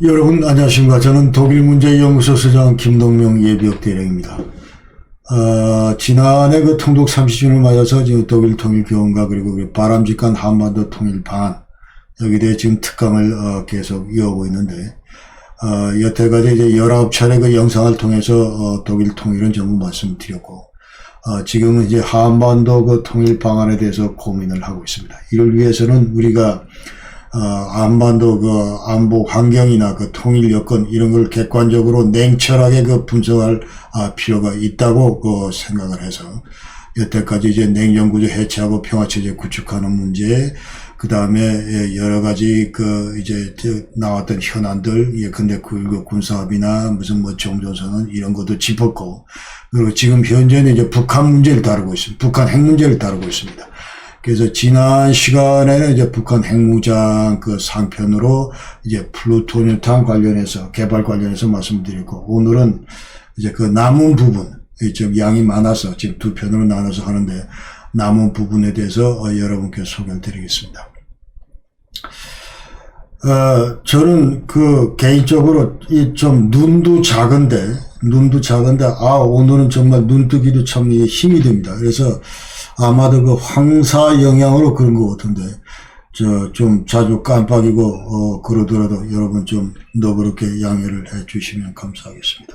여러분 안녕하십니까. 저는 독일문제연구소 소장 김동명 예비역 대령입니다. 지난해 그 통독 30주년을 맞아서 지금 독일 통일교원과 그리고 바람직한 한반도 통일 방안 여기에 대해 지금 특강을 계속 이어오고 있는데 여태까지 이제 19차례 그 영상을 통해서 독일 통일은 전부 말씀드렸고 지금은 이제 한반도 그 통일 방안에 대해서 고민을 하고 있습니다. 이를 위해서는 우리가 한반도 그 안보 환경이나 그 통일 여건 이런 걸 객관적으로 냉철하게 그 분석할 필요가 있다고 그 생각을 해서 여태까지 이제 냉전구조 해체하고 평화체제 구축하는 문제, 그 다음에 여러 가지 그 이제 나왔던 현안들, 예컨대 그 군사합의나 무슨 뭐 종전선언 이런 것도 짚었고, 그리고 지금 현재는 이제 북한 문제를 다루고 있습니다. 북한 핵 문제를 다루고 있습니다. 그래서 지난 시간에는 이제 북한 핵무장 그 상편으로 이제 플루토늄탄 관련해서 개발 관련해서 말씀드렸고, 오늘은 이제 그 남은 부분, 좀 양이 많아서 지금 두 편으로 나눠서 하는데 남은 부분에 대해서 여러분께 소개를 드리겠습니다. 저는 그 개인적으로 이 좀 눈도 작은데 오늘은 정말 눈뜨기도 참 힘이 듭니다. 그래서 아마도 그 황사 영향으로 그런 것 같은데, 좀 자주 깜빡이고, 그러더라도 여러분 좀 너그럽게 양해를 해 주시면 감사하겠습니다.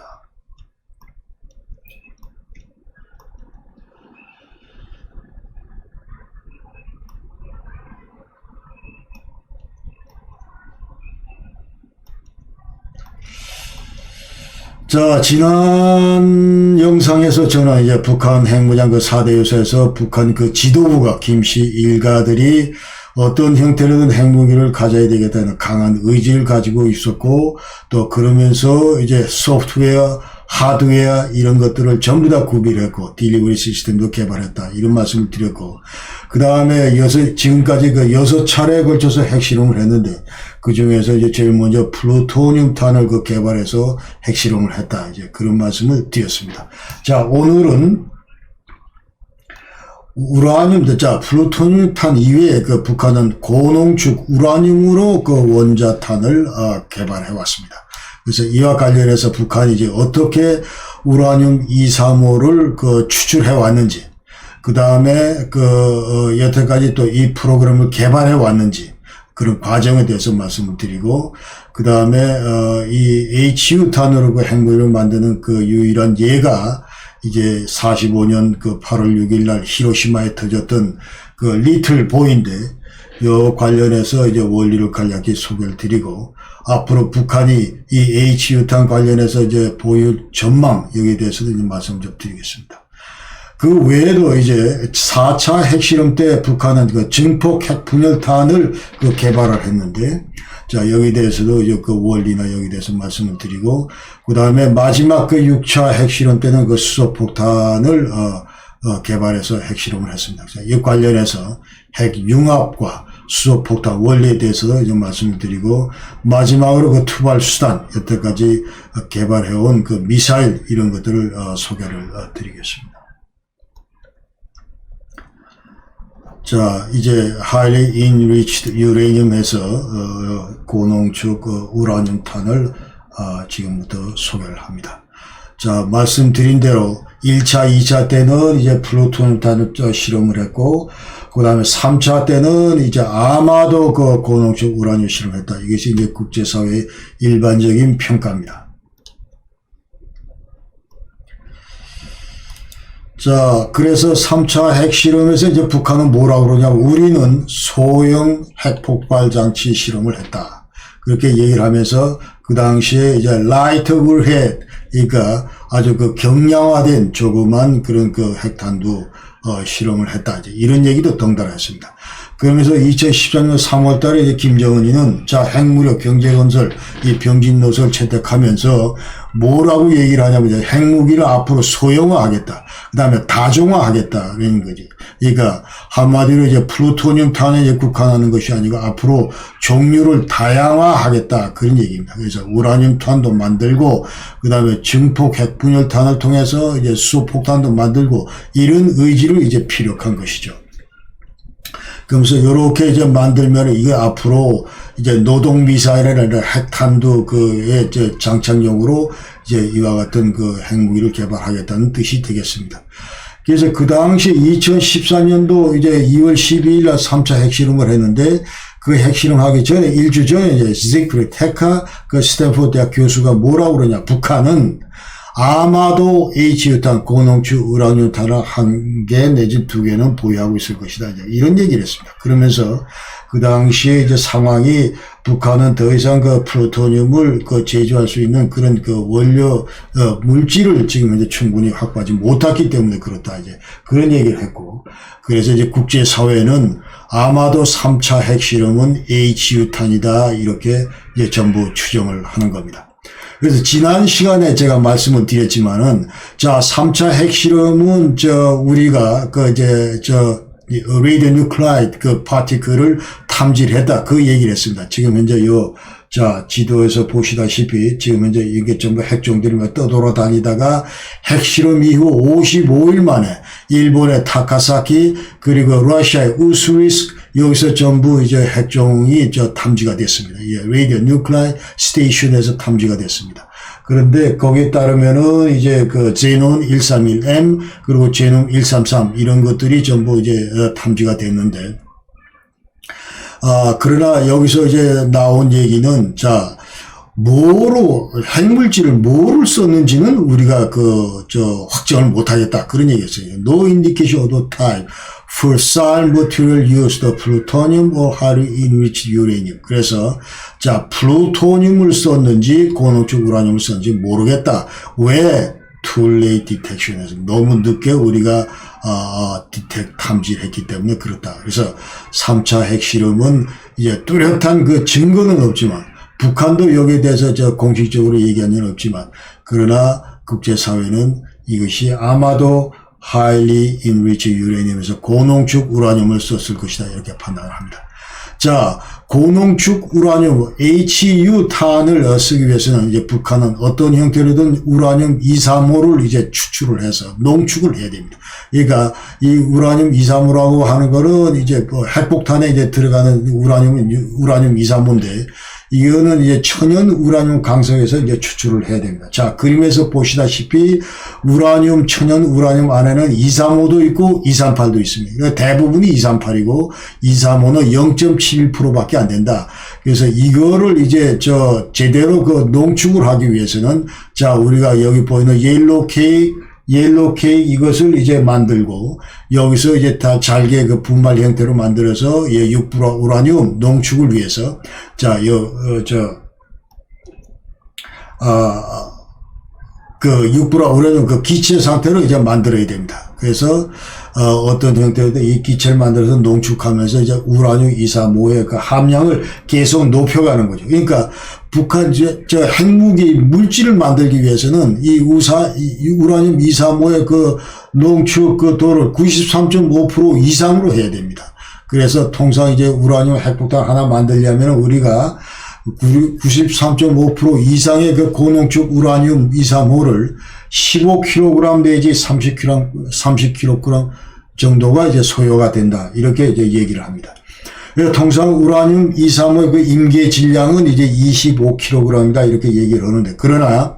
자, 지난 영상에서 저는 이제 북한 핵무장 그 4대 요소에서 북한 그 지도부가 김씨 일가들이 어떤 형태로든 핵무기를 가져야 되겠다는 강한 의지를 가지고 있었고, 또 그러면서 이제 소프트웨어, 하드웨어 이런 것들을 전부 다 구비했고 딜리버리 시스템도 개발했다 이런 말씀을 드렸고, 그 다음에 지금까지 그 6차례에 걸쳐서 핵실험을 했는데 그 중에서 이제 제일 먼저 플루토늄탄을 그 개발해서 핵실험을 했다 이제 그런 말씀을 드렸습니다. 자, 오늘은 우라늄, 플루토늄탄 이외에 그 북한은 고농축 우라늄으로 그 원자탄을 개발해 왔습니다. 그래서 이와 관련해서 북한이 이제 어떻게 우라늄 235를 그 추출해 왔는지, 그 다음에 여태까지 또 이 프로그램을 개발해 왔는지 그런 과정에 대해서 말씀을 드리고, 그 다음에 이 HU탄으로 그 핵무기를 만드는 그 유일한 예가 이제 45년 그 8월 6일 날 히로시마에 터졌던 그 리틀 보이인데, 요 관련해서 이제 원리를 간략히 소개를 드리고, 앞으로 북한이 이 HU탄 관련해서 이제 보일 전망 여기에 대해서도 이제 말씀 좀 드리겠습니다. 그 외에도 이제 4차 핵실험 때 북한은 그 증폭 핵분열탄을 그 개발을 했는데, 자, 여기에 대해서도 이제 그 원리나 여기에 대해서 말씀을 드리고, 그 다음에 마지막 그 6차 핵실험 때는 그 수소폭탄을 개발해서 핵실험을 했습니다. 이 관련해서 핵융합과 수소폭탄 원리에 대해서도 이제 말씀을 드리고, 마지막으로 그 투발수단, 여태까지 개발해온 그 미사일 이런 것들을 소개를 드리겠습니다. 자, 이제 highly enriched uranium에서 고농축 우라늄탄을 지금부터 소개를 합니다. 자, 말씀드린 대로 1차, 2차 때는 이제 플루토늄탄을 실험을 했고, 그 다음에 3차 때는 이제 아마도 그 고농축 우라늄 실험했다. 이것이 이제 국제사회의 일반적인 평가입니다. 자, 그래서 3차 핵실험에서 이제 북한은 뭐라고 그러냐면, 우리는 소형 핵폭발 장치 실험을 했다. 그렇게 얘기를 하면서, 그 당시에 이제 라이트 월헤드, 그러니까 아주 그 경량화된 조그만 그런 그 핵탄두, 실험을 했다. 이제 이런 얘기도 덩달아 했습니다. 그러면서 2013년 3월 달에 이제 김정은이는 자, 핵무력 경제건설 이 병진 노선을 채택하면서 뭐라고 얘기를 하냐면, 이제 핵무기를 앞으로 소형화하겠다. 그 다음에 다종화하겠다. 그런 거지. 그러니까 한마디로 이제 플루토늄탄에 이제 국한하는 것이 아니고 앞으로 종류를 다양화하겠다. 그런 얘기입니다. 그래서 우라늄탄도 만들고, 그 다음에 증폭 핵분열탄을 통해서 이제 수소폭탄도 만들고, 이런 의지를 이제 피력한 것이죠. 그러면서 이렇게 이제 만들면 이게 앞으로 이제 노동 미사일이나 핵탄두 그의 이제 장착용으로 이제 이와 같은 그 핵무기를 개발하겠다는 뜻이 되겠습니다. 그래서 그 당시 2014년도 이제 2월 12일 날 3차 핵실험을 했는데 그 핵실험하기 전에 일주 전에 이제 지그프리 테카 그 스탠포드 대학 교수가 뭐라고 그러냐. 북한은 아마도 H유탄 고농축 우라늄탄을 1개 내지 2개는 보유하고 있을 것이다. 이제 이런 얘기를 했습니다. 그러면서 그 당시에 이제 상황이 북한은 더 이상 그 플루토늄을 그 제조할 수 있는 그런 그 원료 물질을 지금 이제 충분히 확보하지 못했기 때문에 그렇다. 이제 그런 얘기를 했고, 그래서 이제 국제 사회는 아마도 3차 핵실험은 H유탄이다 이렇게 이제 전부 추정을 하는 겁니다. 그래서 지난 시간에 제가 말씀을 드렸지만은, 자, 3차 핵실험은 우리가 레디오뉴클라이드 그 파티클을 탐지를 했다. 그 얘기를 했습니다. 지금 현재 지도에서 보시다시피 지금 현재 이게 전부 핵종들이 떠돌아다니다가 핵실험 이후 55일 만에 일본의 타카사키 그리고 러시아의 우스리스크 여기서 전부 이제 핵종이 탐지가 됐습니다. 예, 레디오뉴클라이드 스테이션에서 탐지가 됐습니다. 그런데 거기에 따르면은 이제 그 제논 131M 그리고 제논 133 이런 것들이 전부 이제 탐지가 됐는데, 그러나 여기서 이제 나온 얘기는, 자, 핵물질을 뭐를 썼는지는 우리가 확정을 못하겠다. 그런 얘기였어요. No indication of the type for fissile material used, plutonium or highly enriched uranium. 그래서, 자, 플루토늄을 썼는지, 고농축 우라늄을 썼는지 모르겠다. 왜? Too late detection에서 너무 늦게 우리가 탐지를 했기 때문에 그렇다. 그래서 3차 핵실험은 이제 뚜렷한 그 증거는 없지만, 북한도 여기에 대해서 공식적으로 얘기한 건 없지만, 그러나 국제사회는 이것이 아마도 highly enriched uranium에서 고농축 우라늄을 썼을 것이다 이렇게 판단을 합니다. 자, 고농축 우라늄 HU탄을 쓰기 위해서는 이제 북한은 어떤 형태로든 우라늄 235를 이제 추출을 해서 농축을 해야 됩니다. 그러니까 이 우라늄 235라고 하는 거는 이제 핵폭탄에 이제 들어가는 우라늄 235인데, 이거는 이제 천연 우라늄 강석에서 이제 추출을 해야 됩니다. 자, 그림에서 보시다시피 천연 우라늄 안에는 235도 있고 238도 있습니다. 그러니까 대부분이 238이고 235는 0.71%밖에 안 된다. 그래서 이거를 이제 제대로 그 농축을 하기 위해서는, 자, 우리가 여기 보이는 옐로우 케이크 이것을 이제 만들고, 여기서 이제 다 잘게 그 분말 형태로 만들어서 6불화 우라늄 농축을 위해서, 자, 그 6불화 우라늄 그 기체 상태로 이제 만들어야 됩니다. 그래서 어떤 형태로든 이 기체를 만들어서 농축하면서 이제 우라늄 235의 그 함량을 계속 높여가는 거죠. 그러니까 북한 핵무기 물질을 만들기 위해서는 이 우라늄 235의 그 농축 그 도를 93.5% 이상으로 해야 됩니다. 그래서 통상 이제 우라늄 핵폭탄 하나 만들려면 우리가 93.5% 이상의 그 고농축 우라늄 235를 15kg 내지 30kg 정도가 이제 소요가 된다. 이렇게 이제 얘기를 합니다. 통상 우라늄 235의 그 임계 질량은 이제 25kg이다. 이렇게 얘기를 하는데, 그러나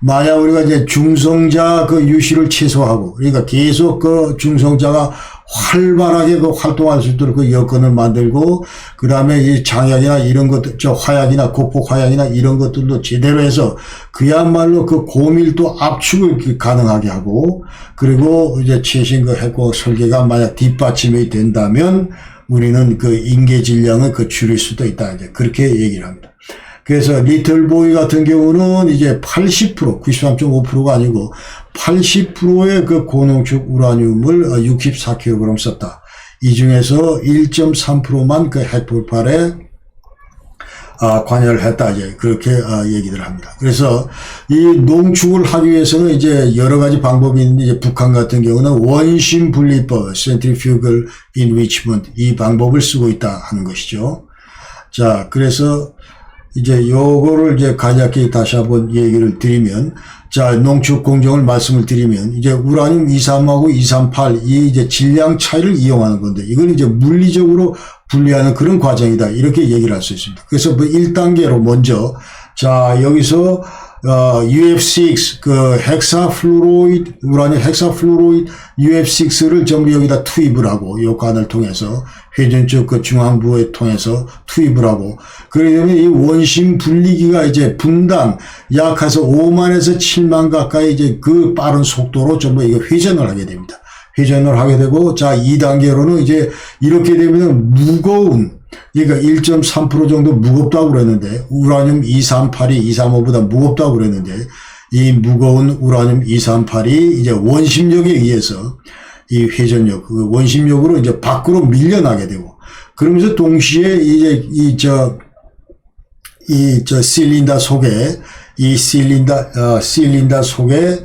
만약 우리가 이제 중성자 그 유실을 최소화하고, 그러니까 계속 그 중성자가 활발하게 그 활동할 수 있도록 그 여건을 만들고, 그 다음에 이 장약이나 이런 것들, 화약이나 고폭 화약이나 이런 것들도 제대로 해서 그야말로 그 고밀도 압축을 가능하게 하고, 그리고 이제 최신 그 핵공학 설계가 만약 뒷받침이 된다면 우리는 그 임계 질량을 줄일 수도 있다. 이제 그렇게 얘기를 합니다. 그래서 리틀보이 같은 경우는 이제 80%, 93.5%가 아니고 80%의 그 고농축 우라늄을 64kg 썼다. 이 중에서 1.3%만 그 핵폭발에 관여를 했다. 이제 그렇게 얘기를 합니다. 그래서 이 농축을 하기 위해서는 이제 여러 가지 방법이 있는데, 이제 북한 같은 경우는 원심 분리법, centrifugal enrichment 이 방법을 쓰고 있다 하는 것이죠. 자, 그래서 이제 요거를 이제 간략히 다시 한번 얘기를 드리면, 자, 농축 공정을 말씀을 드리면, 이제 우라늄 235하고 238, 이 이제 질량 차이를 이용하는 건데, 이걸 이제 물리적으로 분리하는 그런 과정이다. 이렇게 얘기를 할 수 있습니다. 그래서 뭐 1단계로 먼저, 자, 여기서, UF6, 그, 헥사플루로이드, 우라늄 헥사플루로이드 UF6를 전부 여기다 투입을 하고, 이 관을 통해서, 회전적 그 중앙부에 통해서 투입을 하고, 그러면 이 원심 분리기가 이제 분당 약 해서 5만에서 7만 가까이 이제 그 빠른 속도로 전부 이거 회전을 하게 됩니다. 회전을 하게 되고, 자, 2단계로는 이제 이렇게 되면 무거운, 그러니까 1.3% 정도 무겁다고 그랬는데, 우라늄 238이 235보다 무겁다고 그랬는데, 이 무거운 우라늄 238이 이제 원심력에 의해서 이 회전력, 그 원심력으로 이제 밖으로 밀려나게 되고, 그러면서 동시에 이제 실린더 속에, 이 실린더 속에,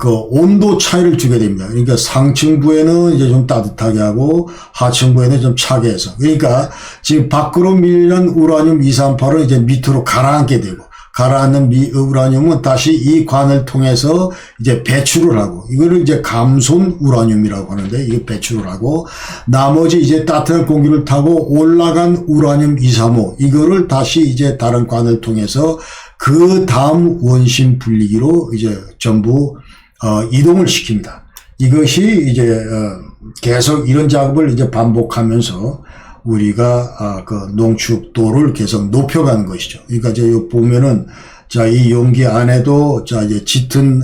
그 온도 차이를 주게 됩니다. 그러니까 상층부에는 이제 좀 따뜻하게 하고 하층부에는 좀 차게 해서. 그러니까 지금 밖으로 밀린 우라늄 238은 이제 밑으로 가라앉게 되고, 가라앉는 우라늄은 다시 이 관을 통해서 이제 배출을 하고, 이거를 이제 감손 우라늄이라고 하는데, 이거 배출을 하고, 나머지 이제 따뜻한 공기를 타고 올라간 우라늄 235, 이거를 다시 이제 다른 관을 통해서 그 다음 원심 분리기로 이제 전부 이동을 시킵니다. 이것이 이제 계속 이런 작업을 이제 반복하면서 우리가 그 농축도를 계속 높여가는 것이죠. 그러니까 이제 여기 보면은, 자, 이 용기 안에도, 자, 이제 짙은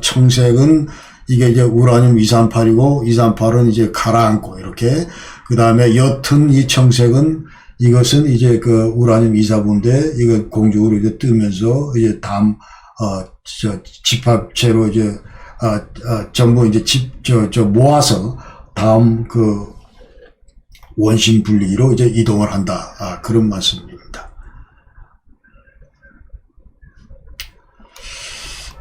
청색은 이게 이제 우라늄 238이고 238은 이제 가라앉고 이렇게, 그 다음에 옅은 이 청색은 이것은 이제 그 우라늄 245인데, 이거 공중으로 이제 뜨면서 이제 다음 집합체로 이제 전부 이제 모아서 다음 그 원심 분리기로 이제 이동을 한다. 그런 말씀입니다.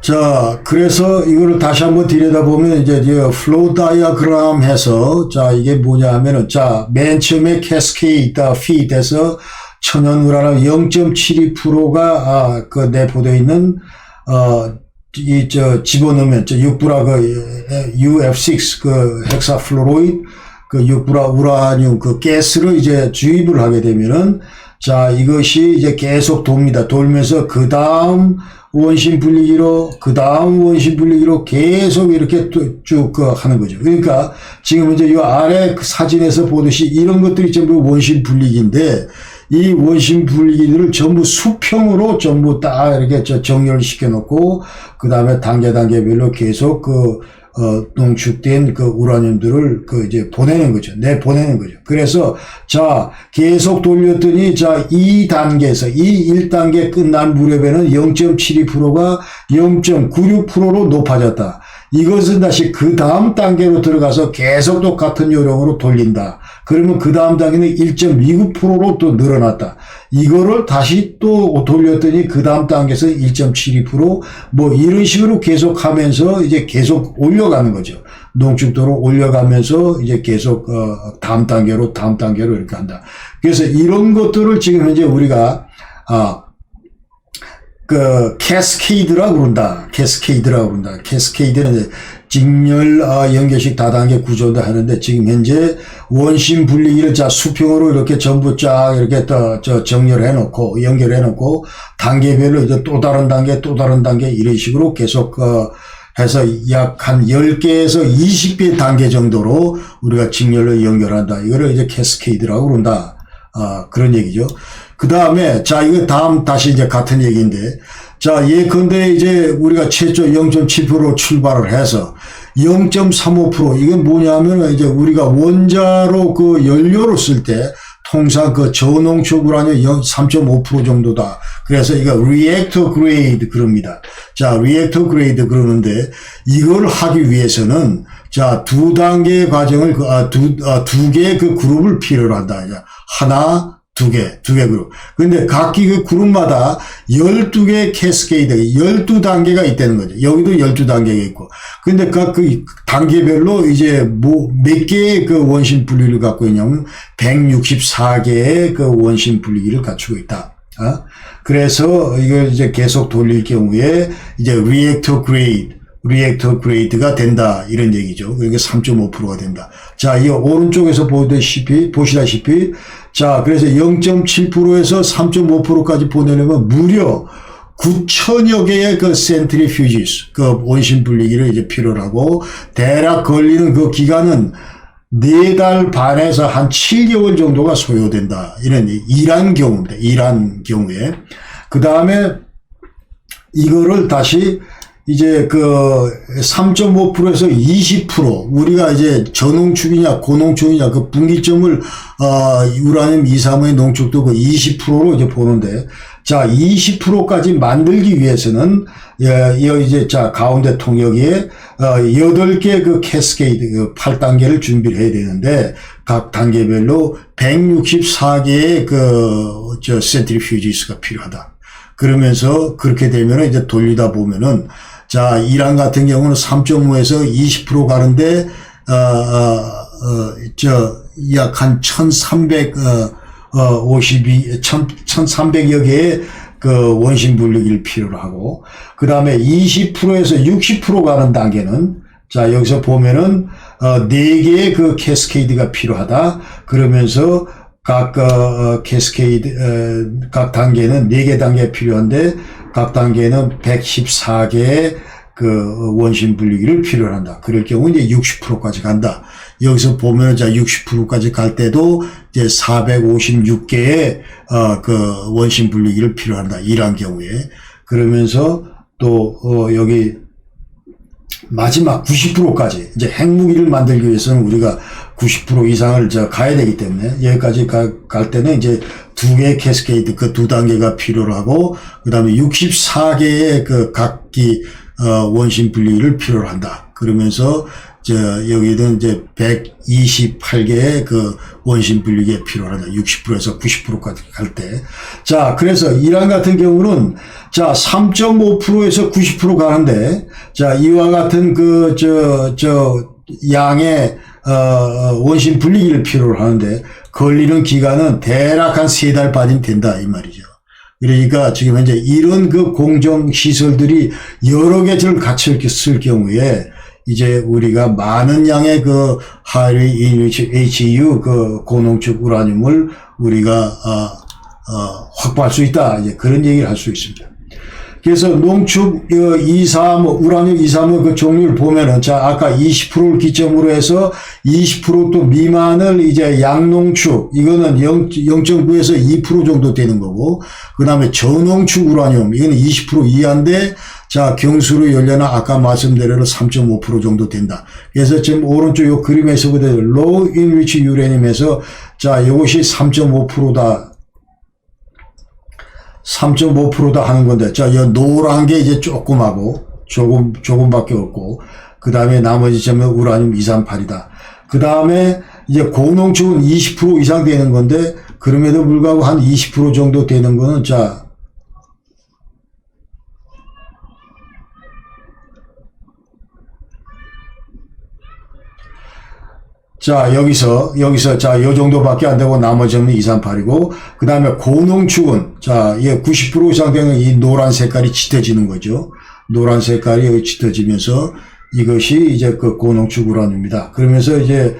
자, 그래서 이거를 다시 한번 들여다보면 이제 플로우 다이어그램 해서, 자, 이게 뭐냐 하면은, 자, 맨 처음에 캐스케이드 피드에서 천연 우라늄 0.72%가 그 내포되어 있는 집어넣으면 육불화 그 UF6 그 헥사플루로이드 그 육불화 우라늄 그 가스를 이제 주입을 하게 되면은, 자, 이것이 이제 계속 돕니다. 돌면서 그 다음 원심 분리기로, 그 다음 원심 분리기로 계속 이렇게 쭉 하는 거죠. 그러니까 지금 이제 이 아래 그 사진에서 보듯이 이런 것들이 전부 원심 분리기인데, 이 원심 분리기들을 전부 수평으로 전부 딱 이렇게 정렬시켜 놓고, 그 다음에 단계별로 계속 농축된 그 우라늄들을 이제 보내는 거죠. 내보내는 거죠. 그래서, 자, 계속 돌렸더니, 자, 2단계에서, 이 1단계 끝난 무렵에는 0.72%가 0.96%로 높아졌다. 이것은 다시 그 다음 단계로 들어가서 계속 똑같은 요령으로 돌린다. 그러면 그 다음 단계는 1.29%로 또 늘어났다. 이거를 다시 또 돌렸더니 그 다음 단계에서 1.72%, 뭐 이런 식으로 계속 하면서 이제 계속 올려가는 거죠. 농축도를 올려가면서 이제 계속 다음 단계로 이렇게 한다. 그래서 이런 것들을 지금 현재 우리가 그 캐스케이드라고 그런다. 캐스케이드는 이제 직렬 연결식 다단계 구조도 하는데, 지금 현재 원심 분리기를 자 수평으로 이렇게 전부 쫙 이렇게 정렬해 놓고 연결해 놓고 단계별로 이제 또 다른 단계 이런 식으로 계속 해서 약 한 10개에서 20개 단계 정도로 우리가 직렬로 연결한다. 이거를 이제 캐스케이드라고 그런다. 그런 얘기죠. 그 다음에, 자, 이거 다시 이제 같은 얘기인데, 자, 예컨대 이제 우리가 최초 0.7% 출발을 해서 0.35%, 이건 뭐냐면 이제 우리가 원자로 그 연료를 쓸 때 통상 그 저농축 우라늄 3.5% 정도다. 그래서 이거 리액터 그레이드 그럽니다. 자, 리액터 그레이드 그러는데, 이걸 하기 위해서는, 자, 두 단계의 과정을, 두 개의 그 그룹을 필요로 한다. 하나, 두 개 그룹. 근데 각기 그 그룹마다 12개의 캐스케이드, 12단계가 있다는 거죠. 여기도 12단계가 있고. 근데 각 그 단계별로 이제 뭐 몇 개의 그 원심 분리를 갖고 있냐면 164개의 그 원심 분리기를 갖추고 있다. 그래서 이걸 이제 계속 돌릴 경우에 이제 리액터 그레이드가 된다 이런 얘기죠. 그러니까 3.5%가 된다. 자, 이 오른쪽에서 보시다시피 자, 그래서 0.7%에서 3.5%까지 보내려면 무려 9천여 개의 그 센트리퓨지스, 그 원심 분리기를 이제 필요로 하고, 대략 걸리는 그 기간은 4달 반에서 한 7개월 정도가 소요된다. 이런 일한 경우입니다. 일한 경우에. 그 다음에 이거를 다시 이제 그 3.5%에서 20% 우리가 이제 저농축이냐 고농축이냐 그 분기점을 우라늄 235의 농축도 그 20%로 이제 보는데, 자 20%까지 만들기 위해서는 이제 자 가운데 통역에 8개 그 캐스케이드 그 8단계를 준비를 해야 되는데, 각 단계별로 164개의 그 센트리퓨지스가 필요하다. 그러면서 그렇게 되면 이제 돌리다 보면은, 자, 이란 같은 경우는 3.5에서 20% 가는데, 약 한 1300여 개의 그 원심 분리기를 필요로 하고, 그 다음에 20%에서 60% 가는 단계는, 자, 여기서 보면은, 4개의 그 캐스케이드가 필요하다. 그러면서 각 캐스케이드, 각 단계는 4개 단계가 필요한데, 각 단계는 114개의 그 원심 분리기를 필요로 한다. 그럴 경우 이제 60%까지 간다. 여기서 보면 자 60%까지 갈 때도 이제 456개의 그 원심 분리기를 필요한다. 이런 경우에. 그러면서 또 여기 마지막 90%까지 이제 핵무기를 만들기 위해서는 우리가 90% 이상을 가야 되기 때문에 여기까지 갈 때는 이제 2개의 캐스케이드 그 2단계가 필요로 하고, 그 다음에 64개의 그 각기 원심 분리기를 필요로 한다. 그러면서 여기는 이제 128개의 그 원심 분리기가 필요하다. 60%에서 90%까지 갈 때. 자, 그래서 이란 같은 경우는 자, 3.5%에서 90% 가는데, 자, 이와 같은 양의, 원심 분리기를 필요로 하는데, 걸리는 기간은 대략 한 3달 반이 된다, 이 말이죠. 그러니까 지금 현재 이런 그 공정시설들이 여러 개를 같이 이렇게 쓸 경우에, 이제 우리가 많은 양의 그 하이리 인리치 HEU 그 고농축 우라늄을 우리가 확보할 수 있다. 이제 그런 얘기를 할 수 있습니다. 그래서 농축 235 우라늄 235 그 종류를 보면은 자 아까 20%를 기점으로 해서 20% 미만을 이제 양농축 이거는 0.9에서 2% 정도 되는 거고, 그다음에 저농축 우라늄 이거는 20% 이하인데 자 경수로 열려나 아까 말씀드린 3.5% 정도 된다. 그래서 지금 오른쪽 요 그림에서 그대로 low enriched uranium에서 자 이것이 3.5%다. 3.5%다 하는 건데, 자, 이 노란 게 이제 조금하고, 조금밖에 없고, 그 다음에 나머지 점은 우라늄 238이다. 그 다음에 이제 고농축은 20% 이상 되는 건데, 그럼에도 불구하고 한 20% 정도 되는 거는, 자, 여기서, 자, 요 정도밖에 안 되고, 나머지는 238이고, 그 다음에 고농축은, 자, 이게 90% 이상 되는 이 노란 색깔이 짙어지는 거죠. 노란 색깔이 여기 짙어지면서, 이것이 이제 그 고농축 우라늄입니다. 그러면서 이제,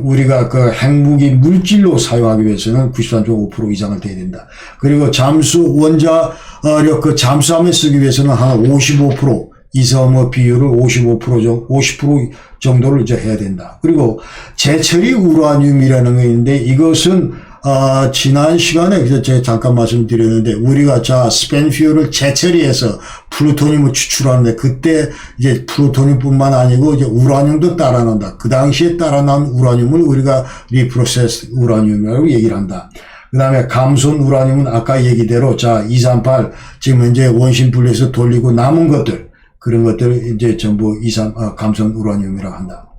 우리가 그 핵무기 물질로 사용하기 위해서는 93.5% 이상을 돼야 된다. 그리고 원자력 그 잠수함에 쓰기 위해서는 한 55%, 이섬의 비율을 50% 정도를 이제 해야 된다. 그리고 재처리 우라늄이라는 게 있는데, 이것은 지난 시간에 제가 잠깐 말씀드렸는데, 우리가 스펜퓨얼을 재처리해서 플루토늄을 추출하는데, 그때 이제 플루토늄뿐만 아니고 이제 우라늄도 따라 나온다. 그 당시에 따라 나온 우라늄을 우리가 리프로세스 우라늄이라고 얘기를 한다. 그 다음에 감손 우라늄은 아까 얘기대로 238 지금 현재 원심 분리해서 돌리고 남은 것들, 그런 것들을 이제 전부 감손 우라늄이라고 한다.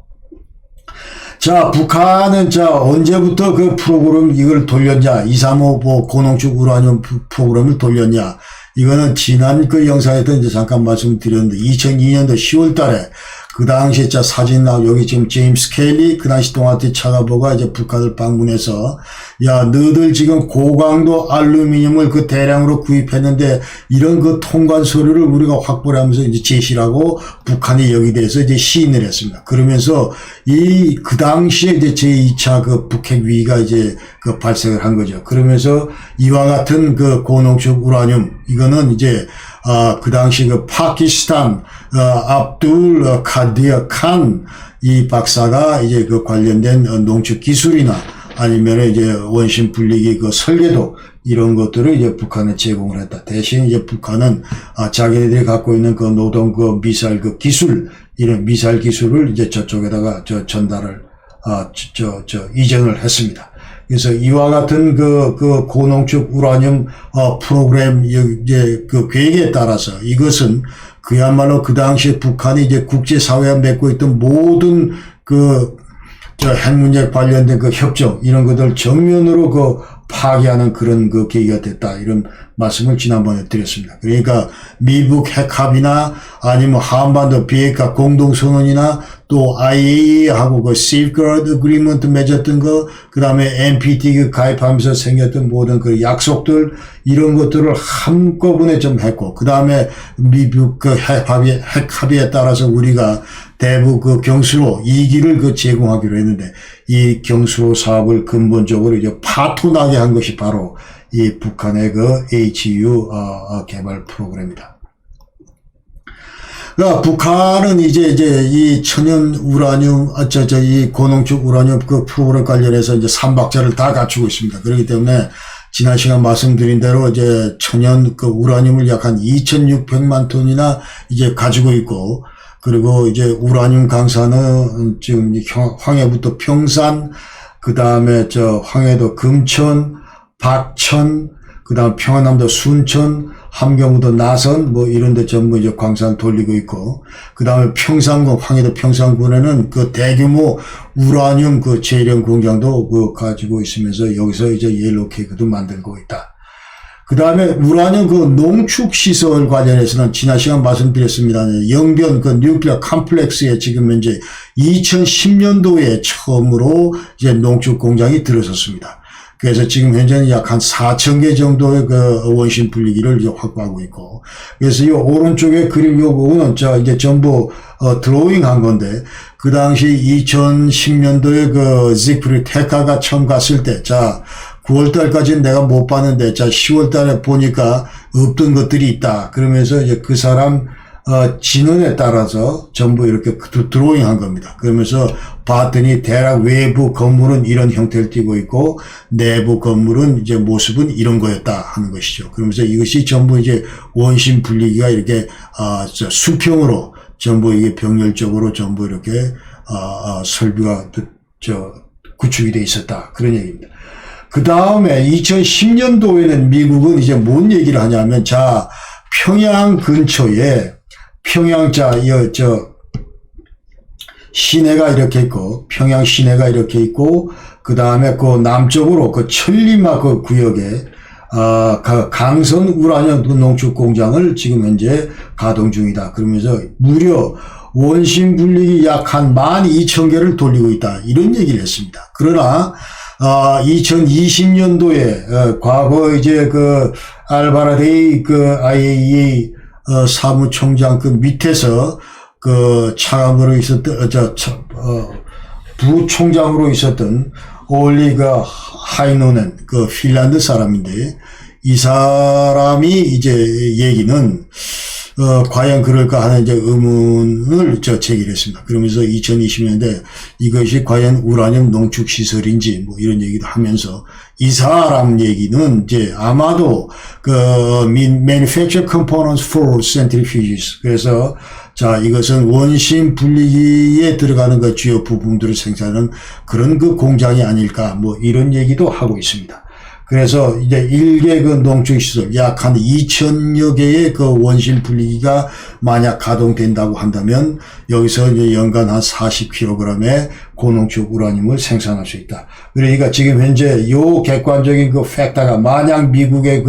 자, 북한은 언제부터 그 프로그램 이걸 돌렸냐, 235 고농축 우라늄 프로그램을 돌렸냐. 이거는 지난 그 영상에도 이제 잠깐 말씀드렸는데, 2002년도 10월 달에 그 당시에 사진 나오고, 여기 지금 제임스 켈리, 그 당시 동아태 차가버가 이제 북한을 방문해서, 야, 너들 지금 고강도 알루미늄을 그 대량으로 구입했는데, 이런 그 통관 서류를 우리가 확보를 하면서 이제 제시라고 북한이 여기 대해서 이제 시인을 했습니다. 그러면서 그 당시에 이제 제2차 그 북핵 위기가 이제 그 발생을 한 거죠. 그러면서 이와 같은 그 고농축 우라늄, 이거는 이제 그 당시 그 파키스탄 압둘 카디어 칸 이 박사가 이제 그 관련된 농축 기술이나 아니면 이제 원심 분리기 그 설계도 이런 것들을 이제 북한에 제공을 했다. 대신 이제 북한은 자기네들이 갖고 있는 그 노동 그 미사일 그 기술, 이런 미사일 기술을 이제 저쪽에다가 전달을 이전을 했습니다. 그래서 이와 같은 그 고농축 우라늄 프로그램 이제 그 계획에 따라서 이것은 그야말로 그 당시에 북한이 이제 국제사회와 맺고 있던 모든 핵 문제 관련된 그 협정 이런 것들 정면으로 파기하는 그런 계기가 됐다. 이런 말씀을 지난번에 드렸습니다. 그러니까 미북 핵 합의나 아니면 한반도 비핵화 공동선언이나 또 IAEA하고 그 Safeguard Agreement 맺었던 거, 그 다음에 NPT 가입하면서 생겼던 모든 그 약속들, 이런 것들을 한꺼번에 좀 했고, 그 다음에 미북 핵 합의에 따라서 우리가 대북 경수로 2기를 제공하기로 했는데, 이 경수로 사업을 근본적으로 이제 파토나게 한 것이 바로 이 북한의 HU 개발 프로그램입니다. 그러니까 북한은 이제 이 천연 우라늄, 이 고농축 우라늄 그 프로그램 관련해서 이제 3박자를 다 갖추고 있습니다. 그렇기 때문에 지난 시간 말씀드린 대로 이제 천연 우라늄을 약 한 2,600만 톤이나 이제 가지고 있고, 그리고 이제 우라늄 강산은 지금 황해부터 평산, 그 다음에 황해도 금천, 박천, 그 다음 평안남도 순천, 함경부도 나선, 이런 데 전부 이제 광산 돌리고 있고, 그 다음에 평산군, 황해도 평산군에는 대규모 우라늄 재련 공장도 가지고 있으면서 여기서 이제 옐로우 케이크도 만들고 있다. 그 다음에 우라늄 농축시설 관련해서는 지난 시간 말씀드렸습니다. 영변 뉴클리어 컴플렉스에 지금 현재 2010년도에 처음으로 이제 농축 공장이 들어섰습니다. 그래서 지금 현재는 약 한 4,000개 정도의 원심 분리기를 이제 확보하고 있고, 그래서 이 오른쪽에 그림 요 부분은 이제 전부 드로잉 한 건데, 그 당시 2010년도에 지크프리 테카가 처음 갔을 때, 9월달까지는 내가 못 봤는데, 10월달에 보니까 없던 것들이 있다. 그러면서 이제 그 사람 진원에 따라서 전부 이렇게 드로잉 한 겁니다. 그러면서 봤더니 대략 외부 건물은 이런 형태를 띠고 있고 내부 건물은 이제 모습은 이런 거였다 하는 것이죠. 그러면서 이것이 전부 이제 원심 분리기가 이렇게 수평으로 전부 이게 병렬적으로 전부 이렇게 설비가 구축이 돼 있었다. 그런 얘기입니다. 그 다음에 2010년도에는 미국은 이제 뭔 얘기를 하냐면, 평양 근처에 평양 시내가 이렇게 있고, 평양 시내가 이렇게 있고, 그 다음에 남쪽으로 천리마 구역에 강선 우라늄 농축 공장을 지금 현재 가동 중이다. 그러면서 무려 원심 분리기 약 한 12,000개를 돌리고 있다. 이런 얘기를 했습니다. 그러나 2020년도에 과거 이제 알바라데이 IAEA 사무총장 밑에서 차관으로 있었던 부총장으로 있었던 올리 하이노넨 핀란드 사람인데, 이 사람이 이제 얘기는 과연 그럴까 하는 이제 의문을 제기를 했습니다. 그러면서 2020년대 이것이 과연 우라늄 농축 시설인지 이런 얘기도 하면서, 이 사람 얘기는 이제 아마도 manufacture components for centrifuges, 그래서 이것은 원심 분리기에 들어가는 주요 부품들을 생산하는 그런 공장이 아닐까 이런 얘기도 하고 있습니다. 그래서 이제 일개 그 농축 시설 약 한 2,000여 개의 그 원심 분리기가 만약 가동된다고 한다면 여기서 이제 연간 한 40kg의 고농축 우라늄을 생산할 수 있다. 그러니까 지금 현재 요 객관적인 그 팩터가 만약 미국의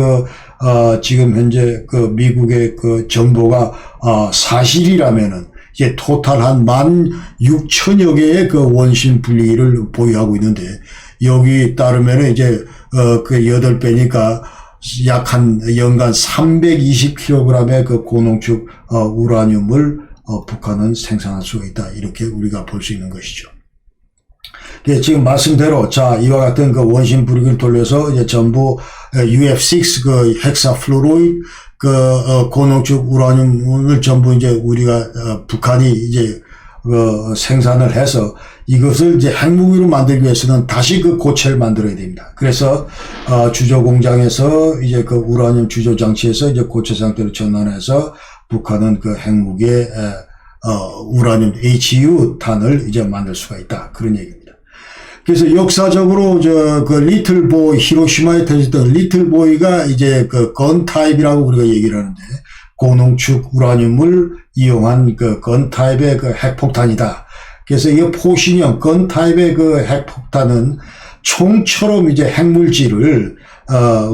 지금 현재 그 미국의 그 정보가 사실이라면은 이제 토탈 한 16,000여 개의 그 원심 분리기를 보유하고 있는데 여기 따르면은 이제 그 8배니까 약 한 연간 320kg의 그 고농축 우라늄을 북한은 생산할 수가 있다. 이렇게 우리가 볼 수 있는 것이죠. 네, 지금 말씀대로 자 이와 같은 그 원심 분리기를 돌려서 이제 전부 UF6 그 헥사플루로이드 그 고농축 우라늄을 전부 이제 우리가 북한이 이제 생산을 해서 이것을 이제 핵무기로 만들기 위해서는 다시 그 고체를 만들어야 됩니다. 그래서 주조 공장에서 이제 그 우라늄 주조 장치에서 이제 고체 상태로 전환해서 북한은 그 핵무기의 우라늄 HU 탄을 이제 만들 수가 있다. 그런 얘기입니다. 그래서 역사적으로 그 리틀 보이, 히로시마에 터졌던 리틀 보이가 이제 그 건 타입이라고 우리가 얘기를 하는데 고농축 우라늄을 이용한 그 건 타입의 그 핵폭탄이다. 그래서 이 포신형 건 타입의 그 핵폭탄은 총처럼 이제 핵물질을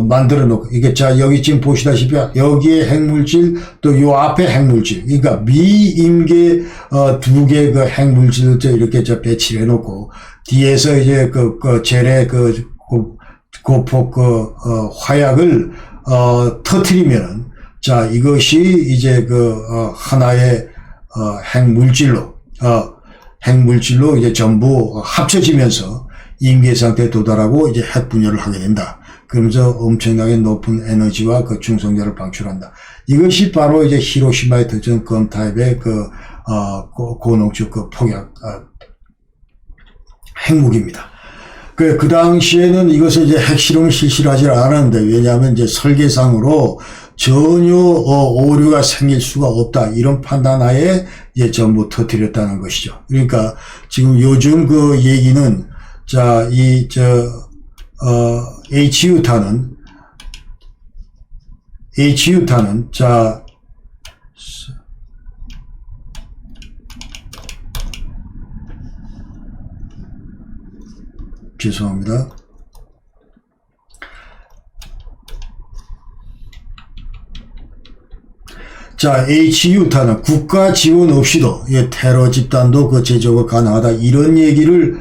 만들어 놓고 이게 자 여기 지금 보시다시피 여기에 핵물질 또 요 앞에 핵물질 그러니까 미임계 2개 그 핵물질을 이렇게 배치를 해 놓고 뒤에서 이제 그 젤의 고폭 화약을 터트리면은 자 이것이 이제 하나의 핵물질로 이제 전부 합쳐지면서 임계 상태에 도달하고 이제 핵 분열을 하게 된다. 그러면서 엄청나게 높은 에너지와 그 중성자를 방출한다. 이것이 바로 이제 히로시마에 터진 건 타입의 고농축 폭약 핵무기입니다. 그 당시에는 이것을 이제 핵실험을 실시하지 않았는데 왜냐하면 이제 설계상으로 전혀 오류가 생길 수가 없다 이런 판단하에 이제 전부 터뜨렸다는 것이죠. 그러니까 지금 요즘 그 얘기는 자 HU탄은 자 죄송합니다. 자, HU탄은 국가 지원 없이도 테러 집단도 그 제조가 가능하다. 이런 얘기를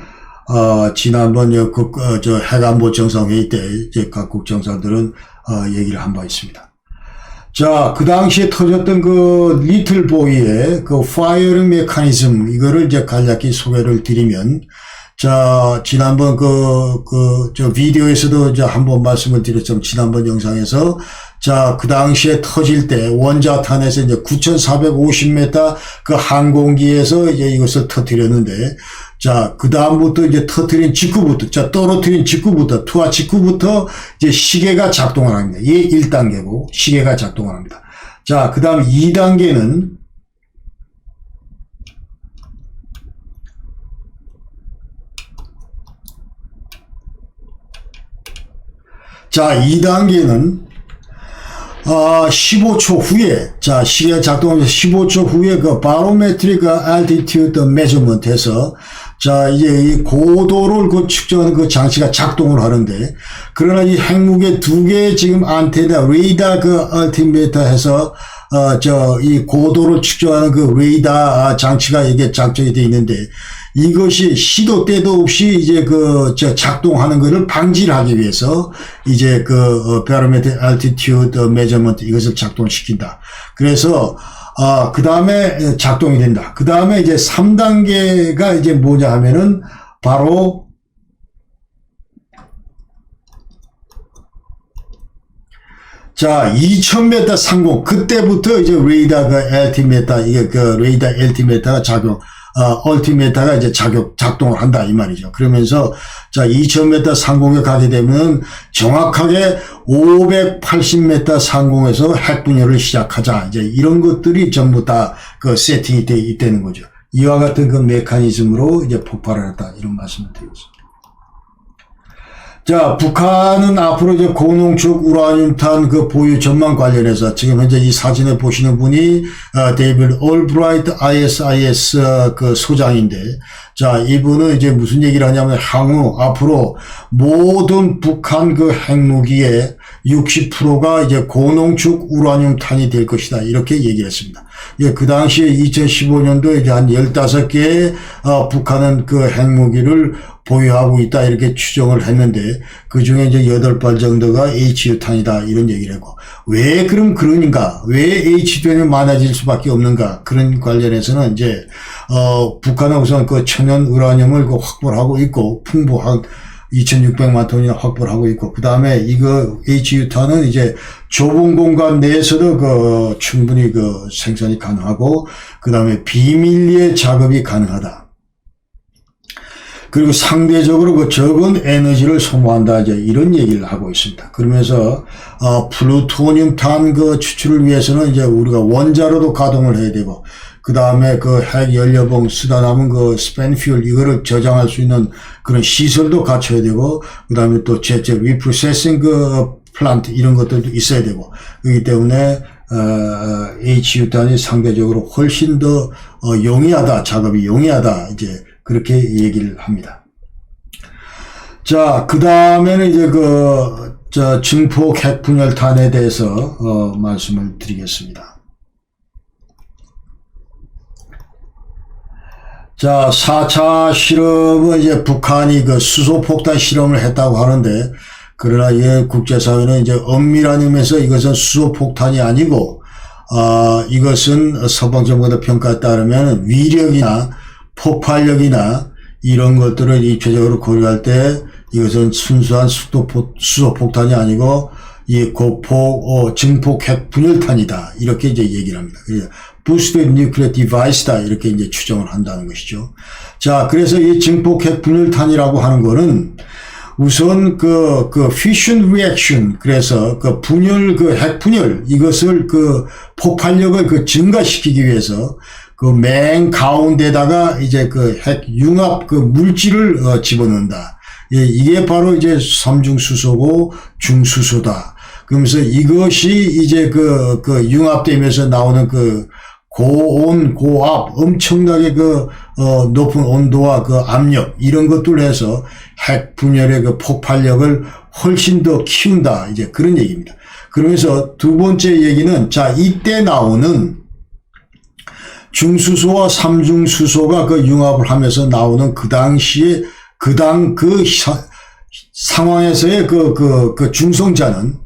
지난번 핵안보 정상회의 때 이제 각국 정상들은 얘기를 한 바 있습니다. 자, 그 당시에 터졌던 그 리틀 보이의 그 파이어링 메커니즘 이거를 이제 간략히 소개를 드리면 자, 지난번 비디오에서도 이제 한번 말씀을 드렸지만, 지난번 영상에서, 자, 그 당시에 터질 때, 원자탄에서 이제 9,450m 그 항공기에서 이제 이것을 터뜨렸는데, 자, 그 다음부터 이제 터뜨린 직후부터, 자, 떨어뜨린 직후부터, 투하 직후부터 이제 시계가 작동을 합니다. 이게 1단계고, 시계가 작동을 합니다. 자, 그 다음 2단계는, 자, 2단계는 15초 후에 자 시계 작동하면서 15초 후에 그 바로메트릭 알티튜드 메저먼트에서 자 이제 이 고도를 그 측정하는 그 장치가 작동을 하는데 그러나 이 핵무기 2개의 지금 안테나 레이더 그 얼티미터 해서 이 고도를 측정하는 그 레이더 장치가 이게 장착이 되어 있는데 이것이 시도 때도 없이 이제 작동하는 것을 방지를 하기 위해서 이제 바로메트릭 알티튜드 메저먼트 이것을 작동시킨다. 그래서 그 다음에 작동이 된다. 그 다음에 이제 3단계가 이제 뭐냐 하면은 바로 자, 2000m 상공 그때부터 이제 레이더가 엘티메타 이게 레이더 엘티메타가 얼티메타가 이제 작동을 한다 이 말이죠. 그러면서 자 2000m 상공에 가게 되면 정확하게 580m 상공에서 핵분열을 시작하자 이제 이런 것들이 전부 다 세팅이 돼 있다는 거죠. 이와 같은 메커니즘으로 이제 폭발을 했다 이런 말씀을 드리겠습니다. 자, 북한은 앞으로 이제 고농축 우라늄탄 그 보유 전망 관련해서 지금 현재 이 사진에 보시는 분이 데이비드 올브라이트 ISIS 그 소장인데, 자, 이분은 이제 무슨 얘기를 하냐면 향후 앞으로 모든 북한 그 핵무기의 60%가 이제 고농축 우라늄탄이 될 것이다, 이렇게 얘기를 했습니다. 예, 그 당시에 2015년도에 이제 한 15개의 북한은 그 핵무기를 보유하고 있다, 이렇게 추정을 했는데, 그 중에 이제 8발 정도가 HU탄이다, 이런 얘기를 했고, 왜 그럼 그러는가? 왜 HU탄이 많아질 수밖에 없는가? 그런 관련해서는 이제, 북한은 우선 그 천연 우라늄을 그 확보를 하고 있고, 풍부한 2,600만 톤이나 확보를 하고 있고, 그 다음에 이거 HU탄은 이제 좁은 공간 내에서도 그 충분히 그 생산이 가능하고, 그 다음에 비밀리에 작업이 가능하다. 그리고 상대적으로 그 적은 에너지를 소모한다, 이제 이런 얘기를 하고 있습니다. 그러면서 플루토늄탄 그 추출을 위해서는 이제 우리가 원자로도 가동을 해야 되고, 그 다음에 그 핵 연료봉 쓰다 남은 그 스펜 퓨얼 이거를 저장할 수 있는 그런 시설도 갖춰야 되고, 그 다음에 또 제체 리프로세싱 그 플란트 이런 것들도 있어야 되고, 그렇기 때문에 HU탄이 상대적으로 훨씬 더 용이하다, 작업이 용이하다, 이제 그렇게 얘기를 합니다. 자, 그 다음에는 이제 증폭 핵분열탄에 대해서 말씀을 드리겠습니다. 자, 4차 실험은 이제 북한이 그 수소폭탄 실험을 했다고 하는데, 그러나 이 국제사회는 이제 엄밀한 의미에서 이것은 수소폭탄이 아니고, 이것은 서방 정부의 평가에 따르면 위력이나 폭발력이나 이런 것들을 입체적으로 고려할 때 이것은 순수한 수소폭탄이 아니고 이 고폭 증폭 핵분열탄이다, 이렇게 이제 얘기를 합니다. 그래서 Boosted Nuclear Device다, 이렇게 이제 추정을 한다는 것이죠. 자, 그래서 이 증폭 핵분열탄이라고 하는 거는 우선 그 fission reaction, 그래서 그 분열, 그 핵분열, 이것을 그 폭발력을 그 증가시키기 위해서 그 맨 가운데다가 이제 그 핵 융합 그 물질을 집어넣는다. 예, 이게 바로 이제 삼중수소고 중수소다. 그러면서 이것이 이제 그 융합되면서 나오는 그 고온, 고압, 엄청나게 높은 온도와 그 압력, 이런 것들을 해서 핵 분열의 그 폭발력을 훨씬 더 키운다, 이제 그런 얘기입니다. 그러면서 두 번째 얘기는, 자, 이때 나오는 중수소와 삼중수소가 그 융합을 하면서 나오는 그 당시에, 상황에서의 그 중성자는,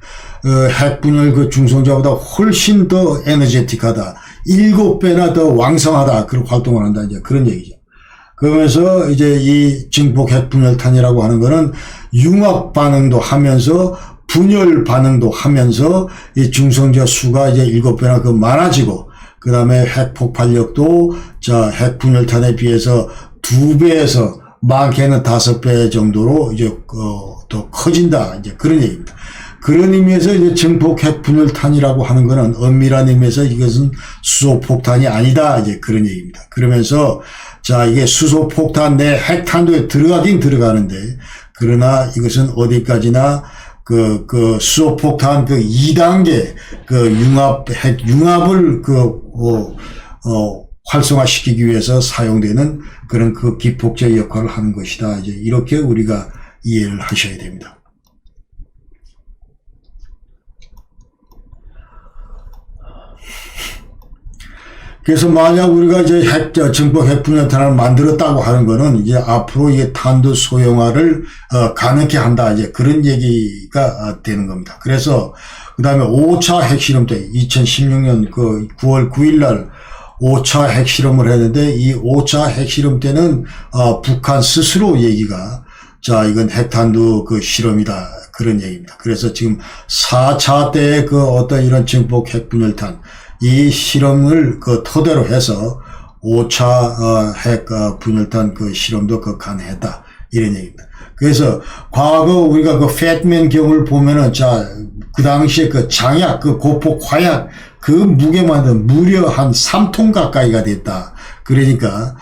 핵분열 그 중성자보다 훨씬 더 에너제틱하다. 7배나 더 왕성하다. 그런 활동을 한다. 이제 그런 얘기죠. 그러면서 이제 이 증폭 핵분열탄이라고 하는 거는 융합 반응도 하면서 분열 반응도 하면서 이 중성자 수가 이제 7배나 그 많아지고, 그 다음에 핵 폭발력도 핵 분열탄에 비해서 2배에서 많게는 5배 정도로 이제 더 커진다, 이제 그런 얘기입니다. 그런 의미에서 이제 증폭 핵분열탄이라고 하는 거는 엄밀한 의미에서 이것은 수소폭탄이 아니다, 이제 그런 얘기입니다. 그러면서 자, 이게 수소폭탄 내 핵탄도에 들어가긴 들어가는데, 그러나 이것은 어디까지나 수소폭탄 2단계 핵 융합을 활성화시키기 위해서 사용되는 그런 기폭제 역할을 하는 것이다. 이제 이렇게 우리가 이해를 하셔야 됩니다. 그래서 만약 우리가 이제 증폭 핵분열탄을 만들었다고 하는 거는 이제 앞으로 이게 탄도 소형화를 가능케 한다, 이제 그런 얘기가 되는 겁니다. 그래서 그 다음에 5차 핵실험 때 2016년 9월 9일 날 5차 핵실험을 했는데, 이 5차 핵실험 때는 북한 스스로 얘기가, 자, 이건 핵탄두 실험이다, 그런 얘기입니다. 그래서 지금 4차 때의 어떤 이런 증폭 핵분열탄, 이 실험을 토대로 해서 5차 핵 분열탄 실험도 가능했다, 이런 얘기입니다. 그래서 과거 우리가 패트맨 경우를 보면은, 자, 그 당시에 장약, 고폭 화약, 그 무게만 무려 한 3톤 가까이가 됐다, 그러니까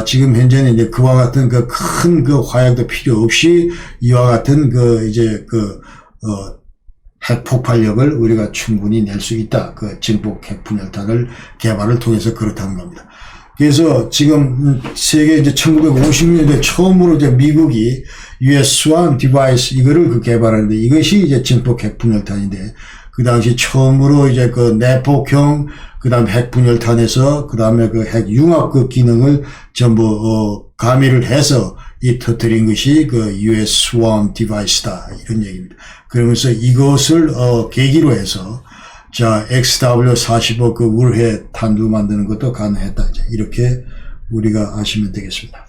지금 현재는 이제 그와 같은 그 큰 그 화약도 필요 없이 이와 같은 그 이제 핵 폭발력을 우리가 충분히 낼 수 있다. 그 증폭 핵분열탄을 개발을 통해서 그렇다는 겁니다. 그래서 지금 세계 이제 1950년대 처음으로 이제 미국이 US Swarm 디바이스 이거를 그 개발하는데 이것이 이제 증폭 핵분열탄인데 그 당시 처음으로 이제 그 내폭형 그다음 핵분열탄에서 그다음에 그 핵융합 그 기능을 전부 가미를 해서 이 터뜨린 것이 그 US Swarm 디바이스다 이런 얘기입니다. 그러면서 이것을 계기로 해서 자 XW45 그 우회 탄두 만드는 것도 가능했다. 이제 이렇게 우리가 아시면 되겠습니다.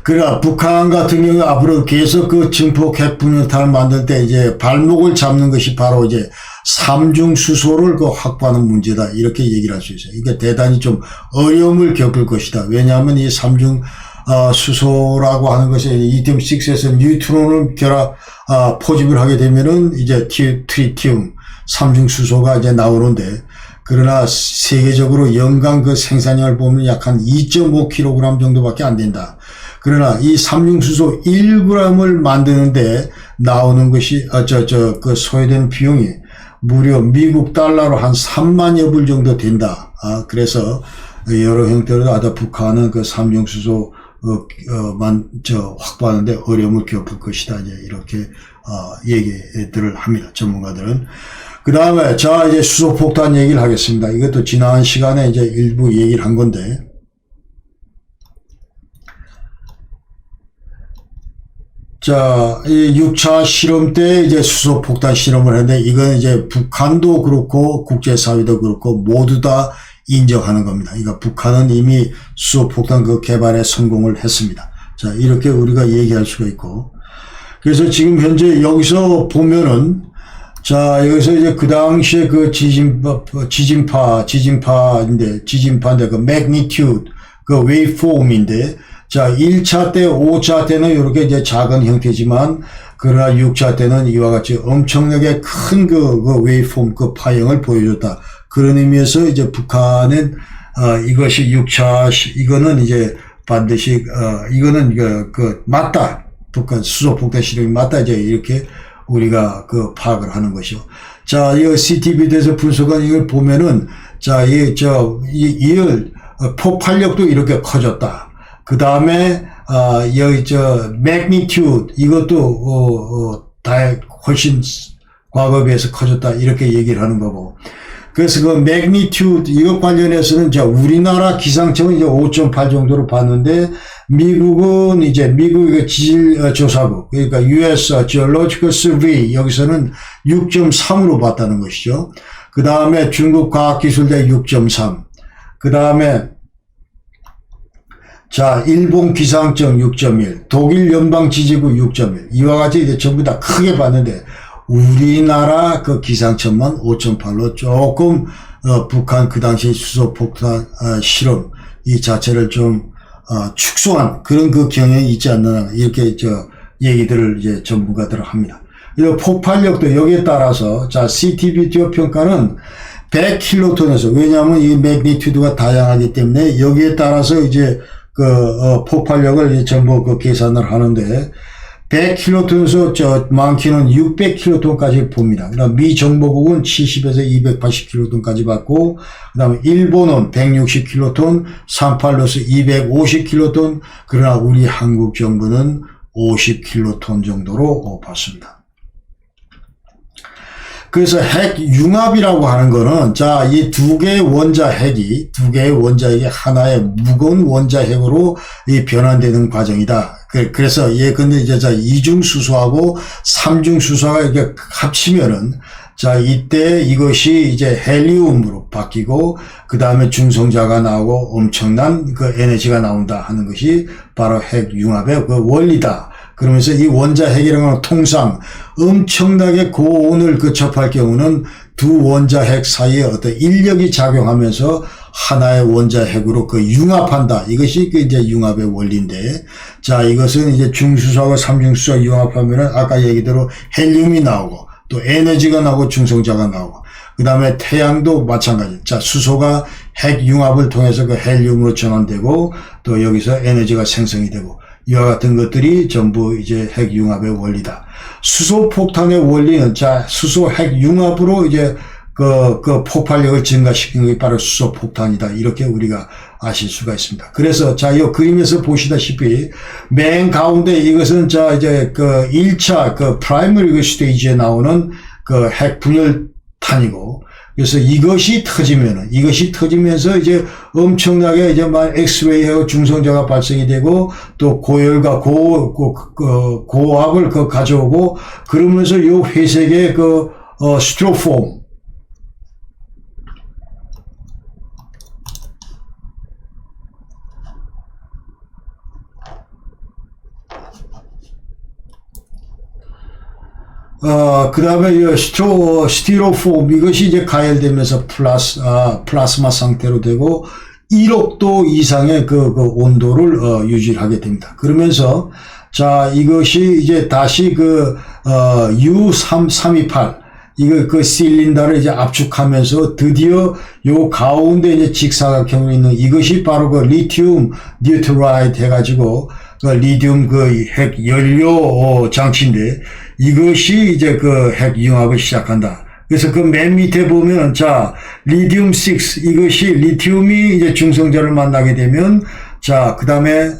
그러나 북한 같은 경우 앞으로 계속 그 증폭 핵분열탄을 만들 때 이제 발목을 잡는 것이 바로 이제 삼중 수소를 그 확보하는 문제다. 이렇게 얘기를 할 수 있어요. 이게 대단히 좀 어려움을 겪을 것이다. 왜냐하면 이 삼중 수소라고 하는 것이 이디움 6에서 뉴트론을 포집을 하게 되면은 이제 트리티움 삼중 수소가 이제 나오는데 그러나 세계적으로 연간 그 생산량을 보면 약 한 2.5kg 정도밖에 안 된다. 그러나 이 삼중수소 1g을 만드는데 나오는 것이 그 소요되는 비용이 무려 미국 달러로 한 3만여 불 정도 된다. 그래서 여러 형태로 북한은 그 삼중수소 확보하는데 어려움을 겪을 것이다. 이제 이렇게 얘기들을 합니다. 전문가들은. 그 다음에 자 이제 수소폭탄 얘기를 하겠습니다. 이것도 지난 시간에 이제 일부 얘기를 한 건데. 자, 이 6차 실험 때 이제 수소폭탄 실험을 했는데 이건 이제 북한도 그렇고 국제사회도 그렇고 모두 다 인정하는 겁니다. 그러니까 북한은 이미 수소폭탄 그 개발에 성공을 했습니다. 자, 이렇게 우리가 얘기할 수가 있고. 그래서 지금 현재 여기서 보면은 자, 여기서 이제 그 당시에 그 지진파인데 그 magnitude 그 waveform인데 자, 1차 때, 5차 때는 이렇게 이제 작은 형태지만, 그러나 6차 때는 이와 같이 엄청나게 큰 그 웨이폼 그 파형을 보여줬다. 그런 의미에서 이제 북한은, 이것이 6차, 이거는 이제 반드시, 이거는 맞다. 북한 수소폭탄 실험이 맞다. 이제 이렇게 우리가 그 파악을 하는 것이요. 자, 이 CTV에 대해서 분석한 이걸 보면은, 자, 이걸 폭발력도 이렇게 커졌다. 그 다음에, magnitude, 이것도, 훨씬 과거에 비해서 커졌다. 이렇게 얘기를 하는 거고. 그래서 그 magnitude, 이것 관련해서는 우리나라 기상청은 이제 5.8 정도로 봤는데, 미국은 미국의 지질조사국, 그러니까 US Geological Survey, 여기서는 6.3으로 봤다는 것이죠. 그 다음에 중국 과학기술대 6.3. 그 다음에, 자, 일본 기상청 6.1, 독일 연방지지구 6.1, 이와 같이 이제 전부 다 크게 봤는데, 우리나라 그 기상청만 5.8로 조금, 북한 그 당시 수소폭탄, 실험, 이 자체를 좀, 축소한 그런 그 경향이 있지 않나, 이렇게 얘기들을 이제 전문가들은 합니다. 그리고 폭발력도 여기에 따라서, 자, CTBTO 평가는 100킬로톤에서, 왜냐하면 이 매그니튜드가 다양하기 때문에 여기에 따라서 이제 폭발력을 전부 계산을 하는데, 100킬로톤에서 많게는 600킬로톤까지 봅니다. 그다음 미 정보국은 70에서 280킬로톤까지 받고, 그다음에 일본은 160킬로톤, 38로스 250킬로톤, 그러나 우리 한국 정부는 50킬로톤 정도로 봤습니다. 그래서 핵융합이라고 하는 거는, 자, 이 두 개의 원자핵이 하나의 무거운 원자핵으로 변환되는 과정이다. 그래서, 근데 이제 이중수소하고 삼중수소가 이렇게 합치면은, 자, 이때 이것이 이제 헬리움으로 바뀌고, 그 다음에 중성자가 나오고 엄청난 그 에너지가 나온다 하는 것이 바로 핵융합의 그 원리다. 그러면서 이 원자핵이라는 건 통상 엄청나게 고온을 접할 경우는 두 원자핵 사이에 어떤 인력이 작용하면서 하나의 원자핵으로 융합한다. 이것이 이제 융합의 원리인데, 자, 이것은 이제 중수소하고 삼중수소가 융합하면은 아까 얘기대로 헬륨이 나오고 또 에너지가 나오고 중성자가 나오고, 그 다음에 태양도 마찬가지. 자, 수소가 핵 융합을 통해서 그 헬륨으로 전환되고 또 여기서 에너지가 생성이 되고 이와 같은 것들이 전부 이제 핵 융합의 원리다. 수소 폭탄의 원리는 자 수소 핵 융합으로 이제 그 폭발력을 증가시키는 게 바로 수소 폭탄이다. 이렇게 우리가 아실 수가 있습니다. 그래서 자, 이 그림에서 보시다시피 맨 가운데 이것은 자 이제 그 1차 그 프라이머리 스테이지에 나오는 그 핵 분열탄이고 그래서 이것이 터지면서 이제 엄청나게 이제 막 엑스레이하고 중성자가 발생이 되고 또 고열과 고압을 가져오고 그러면서 요 회색의 스티로폼 그 다음에 스티로폼 이것이 이제 가열되면서 플라스마 상태로 되고 1억 도 이상의 그 온도를 유지하게 됩니다. 그러면서 자 이것이 이제 다시 U328 이거 그 실린더를 이제 압축하면서 드디어 요 가운데 이제 직사각형으로 있는 이것이 바로 그 리튬 뉴트라이드 해가지고 그 리튬 그 핵 연료 장치인데 이것이 이제 그 핵 융합을 시작한다. 그래서 그 맨 밑에 보면 자 리튬 6 이것이 리튬이 이제 중성자를 만나게 되면 자 그다음에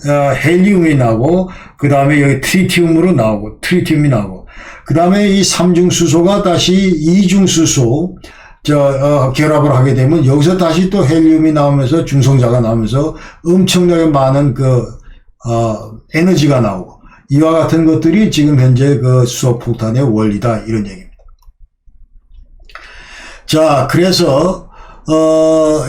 헬륨이 나오고 그다음에 여기 트리튬이 나오고 그다음에 이 삼중수소가 다시 이중수소 결합을 하게 되면 여기서 다시 또 헬륨이 나오면서 중성자가 나오면서 엄청나게 많은 에너지가 나오고 이와 같은 것들이 지금 현재 그 수소폭탄의 원리다 이런 얘기입니다. 자, 그래서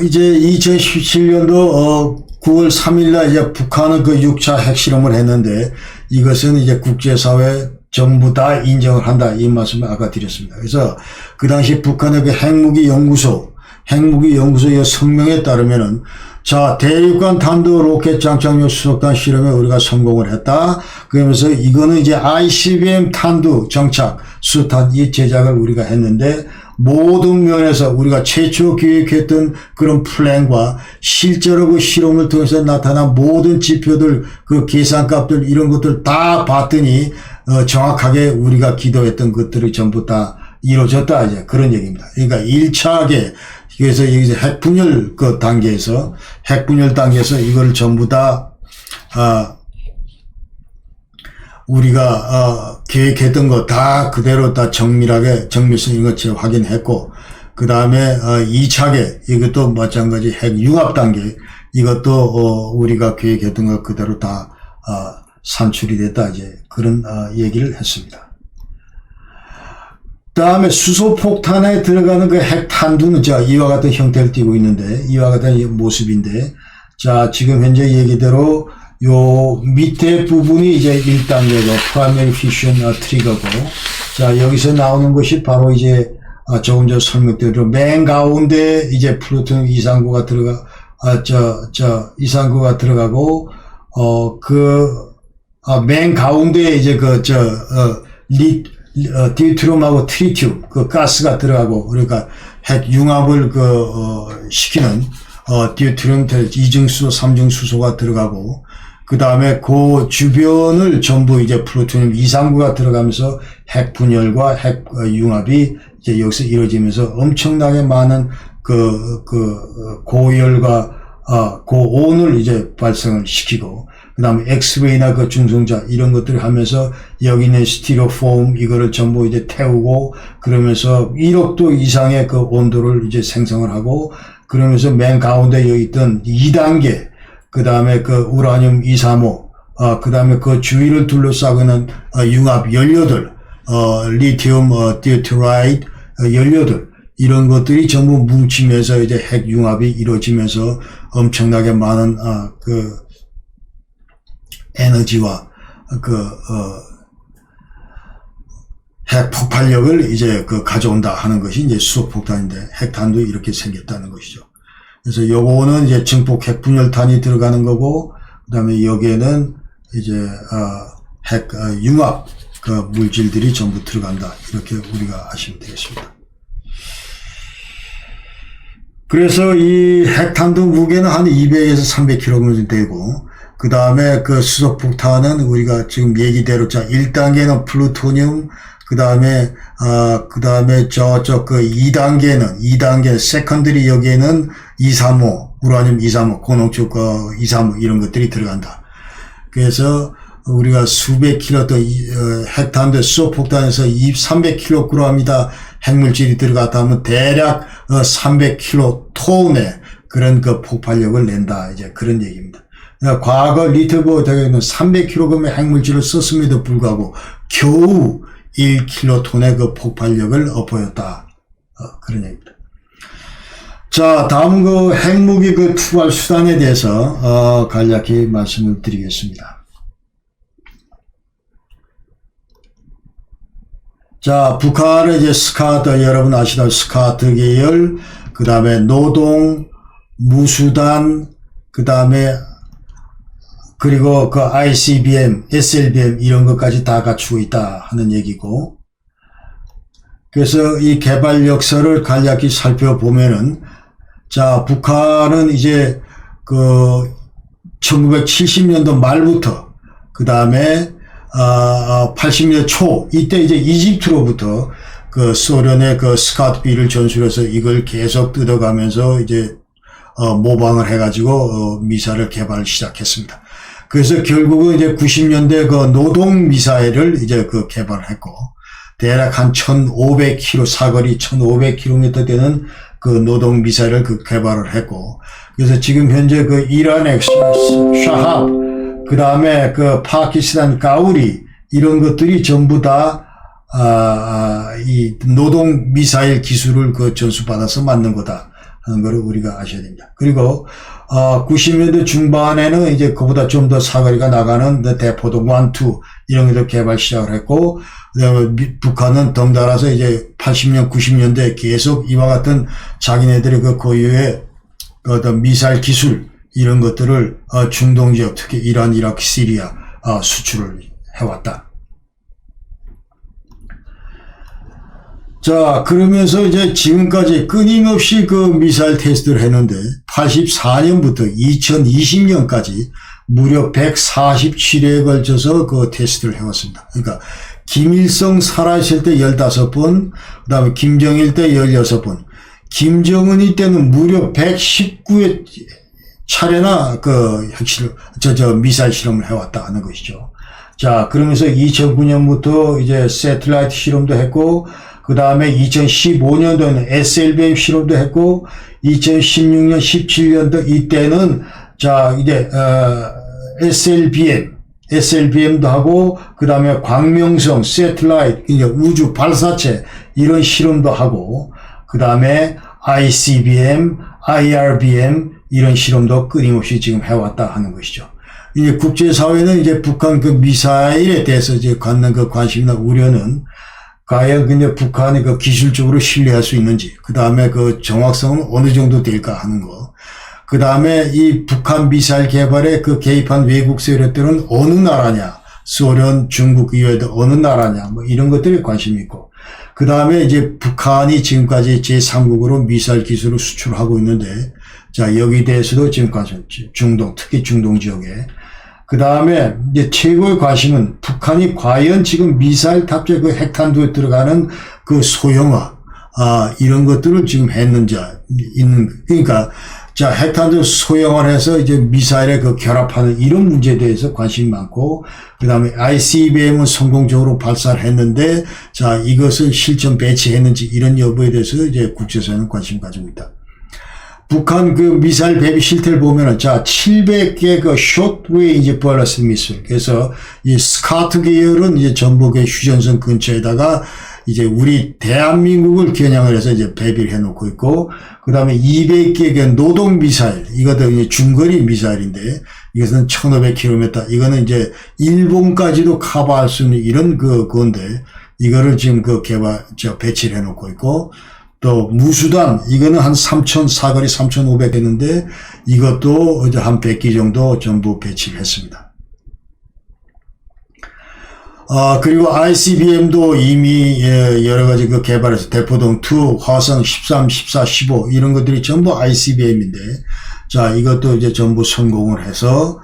이제 2017년도 9월 3일날 이제 북한은 그 6차 핵실험을 했는데 이것은 이제 국제사회 전부 다 인정을 한다 이 말씀을 아까 드렸습니다. 그래서 그 당시 북한의 그 핵무기연구소의 성명에 따르면은 자, 대륙간 탄도 로켓 장착용 수소탄 실험에 우리가 성공을 했다. 그러면서 이거는 이제 ICBM 탄두 정착 수소탄 이 제작을 우리가 했는데 모든 면에서 우리가 최초 기획했던 그런 플랜과 실제로 그 실험을 통해서 나타난 모든 지표들, 그 계산값들 이런 것들 다 봤더니 정확하게 우리가 기도했던 것들이 전부 다 이루어졌다 이제 그런 얘기입니다. 그러니까 1차하게 그래서 여기서 핵분열 단계에서 이걸 전부 다 우리가 계획했던 거 다 그대로 다 정밀성 이런 것 확인했고 그 다음에 2차계 이것도 마찬가지 핵융합 단계 이것도 우리가 계획했던 것 그대로 다 산출이 됐다 이제 그런 얘기를 했습니다. 다음에 수소폭탄에 들어가는 그 핵탄두는 자 이와 같은 형태를 띠고 있는데 이와 같은 모습인데 자 지금 현재 얘기대로 요 밑에 부분이 이제 1단계고 프라이머리 피션 트리거고 자 여기서 나오는 것이 바로 이제 조금 전 설명대로 맨 가운데 이제 플루토늄 이상구가 이상구가 들어가고 맨 가운데 이제 디트륨하고 트리튬 그 가스가 들어가고 그러니까 핵 융합을 시키는 디트륨 이중수소, 삼중수소가 들어가고 그 다음에 그 주변을 전부 이제 플루토늄 이상구가 들어가면서 핵 분열과 핵 융합이 이제 여기서 이루어지면서 엄청나게 많은 고열과 고온을 이제 발생을 시키고 그 다음에 엑스레이나 그 중성자 이런 것들을 하면서 여기 있는 스티로폼 이거를 전부 이제 태우고 그러면서 1억 도 이상의 그 온도를 이제 생성을 하고 그러면서 맨 가운데 여기 있던 2단계 그 다음에 그 우라늄 235 그 다음에 그 주위를 둘러싸고 있는 융합 연료들 리튬 디오트라이드 연료들 이런 것들이 전부 뭉치면서 이제 핵 융합이 이루어지면서 엄청나게 많은 에너지와 핵 폭발력을 이제 가져온다 하는 것이 이제 수소폭탄인데 핵탄도 이렇게 생겼다는 것이죠. 그래서 요거는 이제 증폭 핵분열탄이 들어가는 거고 그다음에 여기에는 이제 핵 융합 물질들이 전부 들어간다 이렇게 우리가 아시면 되겠습니다. 그래서 이 핵탄두 무게는 한 200에서 300kg 되고, 그 다음에 그 수소폭탄은 우리가 지금 얘기대로, 자, 1단계는 플루토늄, 그 다음에 저쪽 그 2단계, 세컨드리 여기에는 235, 우라늄 235, 고농축 235 이런 것들이 들어간다. 그래서 우리가 수백 킬로 또 핵탄두 수소폭탄에서 300kg이다 핵물질이 들어갔다 하면 대략 300kton의 그런 그 폭발력을 낸다. 이제 그런 얘기입니다. 그러니까 과거 리틀보 대학에는 300kg의 핵물질을 썼음에도 불구하고 겨우 1킬로톤의 그 폭발력을 엿보였다. 그런 얘기입니다. 자, 다음 그 핵무기 그 투발 수단에 대해서 간략히 말씀을 드리겠습니다. 자, 북한은 이제 스카트, 여러분 아시다시피 스카트 계열, 그 다음에 노동, 무수단, 그 다음에 그리고 그 ICBM, SLBM 이런 것까지 다 갖추고 있다 하는 얘기고, 그래서 이 개발 역사를 간략히 살펴보면은, 자, 북한은 이제 그 1970년도 말부터 그 다음에 80년대 초 이때 이제 이집트로부터 그 소련의 그 스카트비를 전술해서 이걸 계속 뜯어가면서 이제 모방을 해가지고 미사일을 개발을 시작했습니다. 그래서 결국은 이제 90년대 그 노동 미사일을 이제 그 개발을 했고, 대략 한 1500km 사거리 1500km 되는 그 노동 미사일을 그 개발을 했고, 그래서 지금 현재 그 이란의 샤합, 그 다음에 그 파키스탄 가우리 이런 것들이 전부 다 이 노동 미사일 기술을 그 전수받아서 만든 거다 하는 거를 우리가 아셔야 됩니다. 그리고 90년대 중반에는 이제 그보다 좀 더 사거리가 나가는 대포동 1, 2 이런 것도 개발 시작을 했고, 그다음에 북한은 덩달아서 이제 80년, 90년대 계속 이와 같은 자기네들의 그 고유의 어떤 미사일 기술 이런 것들을 중동 지역, 특히 이란, 이라크, 시리아 수출을 해왔다. 자, 그러면서 이제 지금까지 끊임없이 그 미사일 테스트를 했는데 84년부터 2020년까지 무려 147회에 걸쳐서 그 테스트를 해왔습니다. 그러니까 김일성 살아있을 때 15번, 그 다음에 김정일 때 16번, 김정은이 때는 무려 119회 차례나 그 핵실험, 미사일 실험을 해왔다 하는 것이죠. 자, 그러면서 2009년부터 이제 새틀라이트 실험도 했고, 그 다음에 2015년도에는 SLBM 실험도 했고, 2016년, 17년도 이때는 자, 이제, SLBM도 하고, 그 다음에 광명성, 새틀라이트, 이제 우주 발사체, 이런 실험도 하고, 그 다음에 ICBM, IRBM, 이런 실험도 끊임없이 지금 해왔다 하는 것이죠. 이제 국제사회는 이제 북한 그 미사일에 대해서 이제 갖는 그 관심이나 우려는 과연 근데 북한이 그 기술적으로 신뢰할 수 있는지, 그 다음에 그 정확성은 어느 정도 될까 하는 거, 그 다음에 이 북한 미사일 개발에 그 개입한 외국 세력들은 어느 나라냐, 소련, 중국 이외에도 어느 나라냐, 뭐 이런 것들에 관심이 있고, 그 다음에 이제 북한이 지금까지 제3국으로 미사일 기술을 수출하고 있는데, 자, 여기에 대해서도 지금 관심, 중동, 특히 중동 지역에. 그 다음에 이제 최고의 관심은 북한이 과연 지금 미사일 탑재 그 핵탄두에 들어가는 그 소형화, 이런 것들을 지금 했는지, 그러니까, 자, 핵탄두 소형화를 해서 이제 미사일에 그 결합하는 이런 문제에 대해서 관심이 많고, 그 다음에 ICBM은 성공적으로 발사를 했는데, 자, 이것을 실전 배치했는지 이런 여부에 대해서 이제 국제사회는 관심을 가지고 있다. 북한 그 미사일 배비 실태를 보면은, 자, 700개 그 숏레인지 밸런스 미사일. 그래서 이 스카트 계열은 이제 전북의 휴전선 근처에다가 이제 우리 대한민국을 겨냥을 해서 이제 배비를 해놓고 있고, 그 다음에 200개 그 노동 미사일. 이것도 이제 중거리 미사일인데, 이것은 1500km. 이거는 이제 일본까지도 커버할 수 있는 이런 건데, 이거를 지금 배치를 해놓고 있고, 또 무수단 이거는 한 3000 사거리 3500 했는데 이것도 이제 한 100기 정도 전부 배치를 했습니다. 그리고 ICBM도 이미 여러 가지 그 개발해서 대포동 2, 화성 13, 14, 15 이런 것들이 전부 ICBM인데, 자, 이것도 이제 전부 성공을 해서,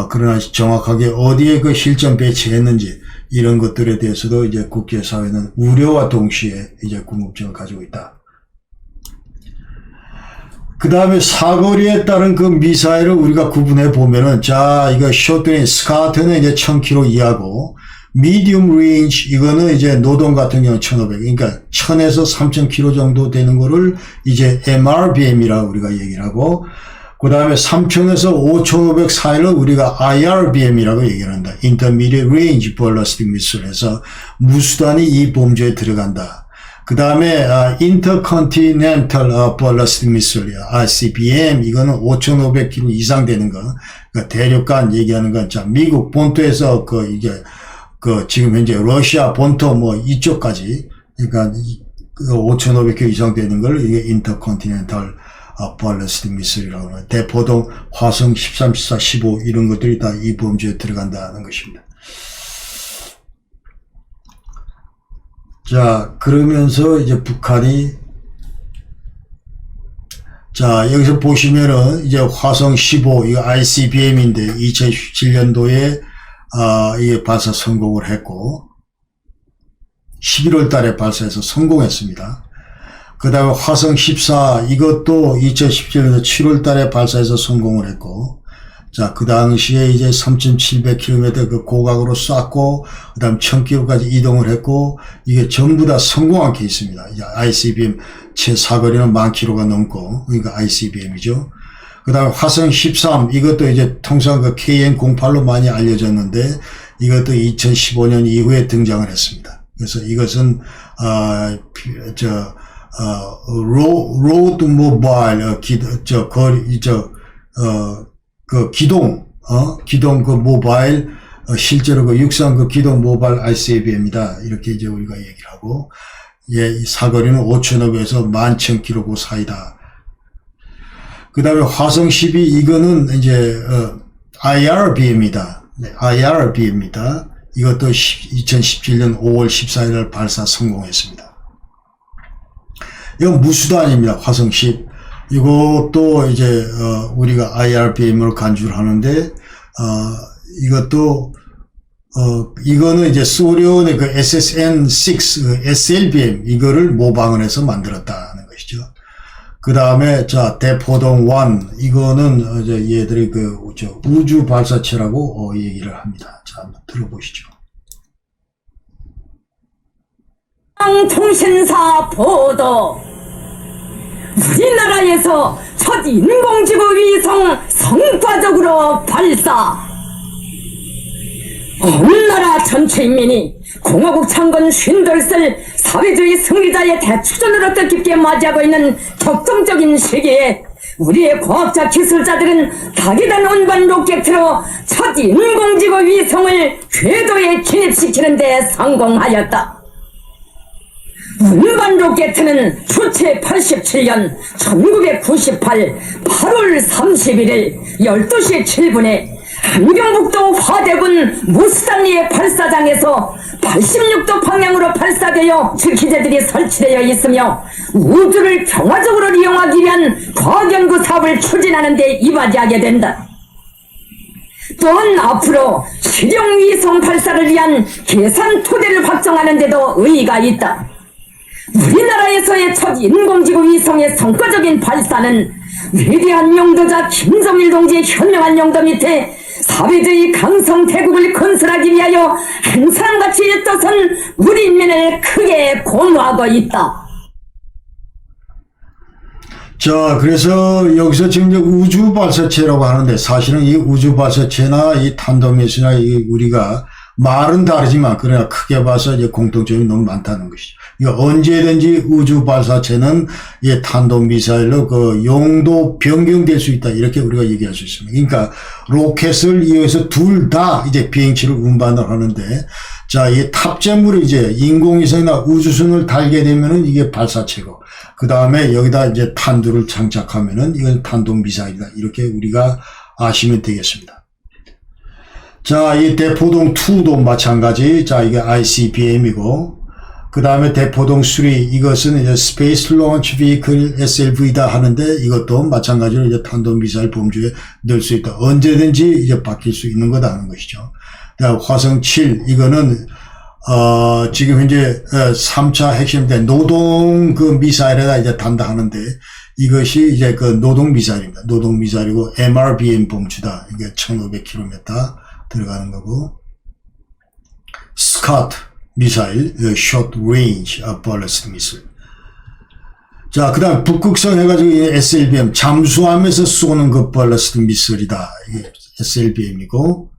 그러나 정확하게 어디에 그 실전 배치했는지 이런 것들에 대해서도 이제 국제사회는 우려와 동시에 이제 궁금증을 가지고 있다. 그 다음에 사거리에 따른 그 미사일을 우리가 구분해 보면은, 자, 이거 쇼트레인 스카트는 이제 1000km 이하고, 미디움 레인지 이거는 이제 노동 같은 경우는 1500, 그러니까 1000에서 3000km 정도 되는 거를 이제 MRBM이라고 우리가 얘기를 하고, 그 다음에 3000에서 5500 사이를 우리가 IRBM이라고 얘기를 한다. Intermediate Range Ballistic Missile 해서 무수단이 이 범주에 들어간다. 그 다음에 Intercontinental Ballistic Missile, ICBM, 이거는 5500km 이상 되는 거. 그러니까 대륙간 얘기하는 건, 자, 미국 본토에서 지금 현재 러시아 본토 뭐 이쪽까지, 그러니까 5500km 이상 되는 걸 이게 Intercontinental Ballistic Missile이라고 하는, 대포동, 화성 13, 14, 15 이런 것들이 다 이 범주에 들어간다는 것입니다. 자, 그러면서 이제 북한이, 자, 여기서 보시면은 이제 화성 15, 이거 ICBM인데 2017년도에, 이게 발사 성공을 했고, 11월 달에 발사해서 성공했습니다. 그 다음에 화성 14, 이것도 2017년도 7월 달에 발사해서 성공을 했고, 자, 그 당시에 이제 3,700km 그 고각으로 쐈고, 그 다음 1000km까지 이동을 했고, 이게 전부 다 성공한 케이스입니다. 이제 ICBM 최사거리는 10,000km가 넘고, 그러니까 ICBM이죠. 그 다음에 화성 13, 이것도 이제 통상 그 KN-08로 많이 알려졌는데, 이것도 2015년 이후에 등장을 했습니다. 그래서 이것은, 로드 모바일, 기동 그 모바일, 실제로 그 육상 그 기동 모바일 ICBM이다. 이렇게 이제 우리가 얘기를 하고, 예, 이 사거리는 5,500에서 11,000km 그 사이다. 그 다음에 화성 12, 이거는 이제, IRBM이다. 네, IRBM이다. 이것도 2017년 5월 14일 발사 성공했습니다. 이건 무수단입니다. 화성 10. 이것도 이제 우리가 IRBM으로 간주를 하는데, 이것도 이거는 이제 소련의 그 SSN-6 SLBM 이거를 모방을 해서 만들었다는 것이죠. 그 다음에 자, 대포동 1, 이거는 이제 얘들이 그 우주 발사체라고 얘기를 합니다. 자, 한번 들어보시죠. 통신사 보도. 우리나라에서 첫 인공지구 위성 성과적으로 발사. 온 나라 전체 인민이 공화국 창건 52살 사회주의 승리자의 대추전을 뜻깊게 맞이하고 있는 격동적인 시기에 우리의 과학자 기술자들은 다기단 운반 로켓으로 첫 인공지구 위성을 궤도에 진입시키는 데 성공하였다. 운반 로켓은 주체 87년 1998 8월 31일 12시 7분에 함경북도 화대군 무수단리의 발사장에서 86도 방향으로 발사되어 기재들이 설치되어 있으며 우주를 평화적으로 이용하기 위한 과학연구 사업을 추진하는 데 이바지하게 된다. 또한 앞으로 실용 위성 발사를 위한 계산 토대를 확정하는 데도 의의가 있다. 우리나라에서의 첫 인공지구 위성의 성과적인 발사는 위대한 용도자 김정일 동지의 현명한 용도 밑에 사회주의 강성 대국을 건설하기 위하여 한 사람같이 떠선 우리 인민을 크게 공로하고 있다. 자, 그래서 여기서 지금 이제 우주 발사체라고 하는데, 사실은 이 우주 발사체나 이 탄도미사일이나 우리가 말은 다르지만 그러나 크게 봐서 이제 공통점이 너무 많다는 것이죠. 그러니까 언제든지 우주 발사체는 이 탄도미사일로 그 용도 변경될 수 있다, 이렇게 우리가 얘기할 수 있습니다. 그러니까 로켓을 이용해서 둘 다 이제 비행체를 운반을 하는데, 자, 이 탑재물이 이제 인공위성이나 우주선을 달게 되면은 이게 발사체고, 그 다음에 여기다 이제 탄두를 장착하면은 이건 탄도미사일이다, 이렇게 우리가 아시면 되겠습니다. 자, 이 대포동 2도 마찬가지. 자, 이게 ICBM이고, 그 다음에 대포동 3, 이것은 이제 Space Launch Vehicle SLV다 하는데, 이것도 마찬가지로 이제 탄도미사일 범주에 넣을 수 있다. 언제든지 이제 바뀔 수 있는 거다 하는 것이죠. 그다음 화성 7, 이거는, 지금 현재 3차 핵심대 노동 그 미사일에다 이제 단다 하는데, 이것이 이제 그 노동 미사일입니다. 노동 미사일이고, MRBM 범주다. 이게 1500km 들어가는 거고, 스카트 미사일, Short Range Ballistic Missile. 자, 그 다음 북극성 해가지고 SLBM, 잠수함에서 쏘는 그 Ballistic Missile이다. 이게 SLBM이고,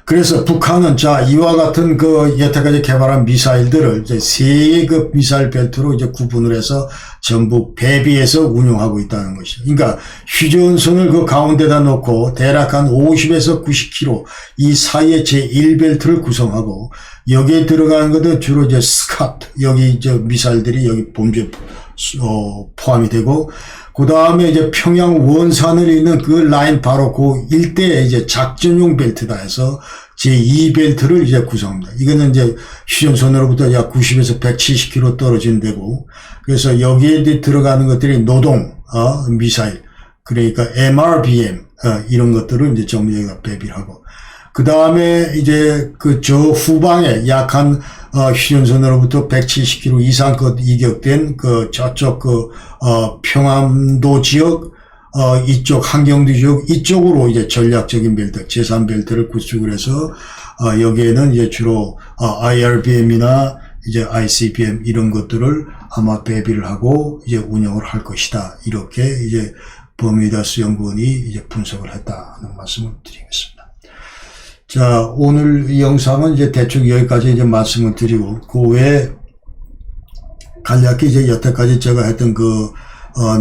그래서 북한은 자, 이와 같은 그 여태까지 개발한 미사일들을 이제 세 개의 그 미사일 벨트로 이제 구분을 해서 전부 배비해서 운용하고 있다는 것이죠. 그러니까 휴전선을 그 가운데다 놓고 대략 한 50에서 90km 이 사이에 제1벨트를 구성하고 여기에 들어가는 것은 주로 이제 스카트, 여기 이제 미사일들이 여기 범주에 포함이 되고, 그 다음에 이제 평양 원산을 있는 그 라인 바로 그 일대에 이제 작전용 벨트다 해서 제2벨트를 이제 구성합니다. 이거는 이제 휴전선으로부터 약 90에서 170km 떨어진 데고, 그래서 여기에 들어가는 것들이 노동, 미사일, 그러니까 MRBM, 이런 것들을 이제 전부 여기가 배비를 하고, 그 다음에 이제 그 저 후방에 약한 휴전선으로부터 170km 이상 그 이격된 그 저쪽 그 평안도 지역 이쪽 한경도 지역 이쪽으로 이제 전략적인 벨트 제3벨트를 구축을 해서 여기에는 이제 주로 IRBM이나 이제 ICBM 이런 것들을 아마 배비를 하고 이제 운영을 할 것이다. 이렇게 이제 버뮤다스 연구원이 이제 분석을 했다는 말씀을 드리겠습니다. 자, 오늘 이 영상은 이제 대충 여기까지 이제 말씀을 드리고, 그 외에 간략히 이제 여태까지 제가 했던 그,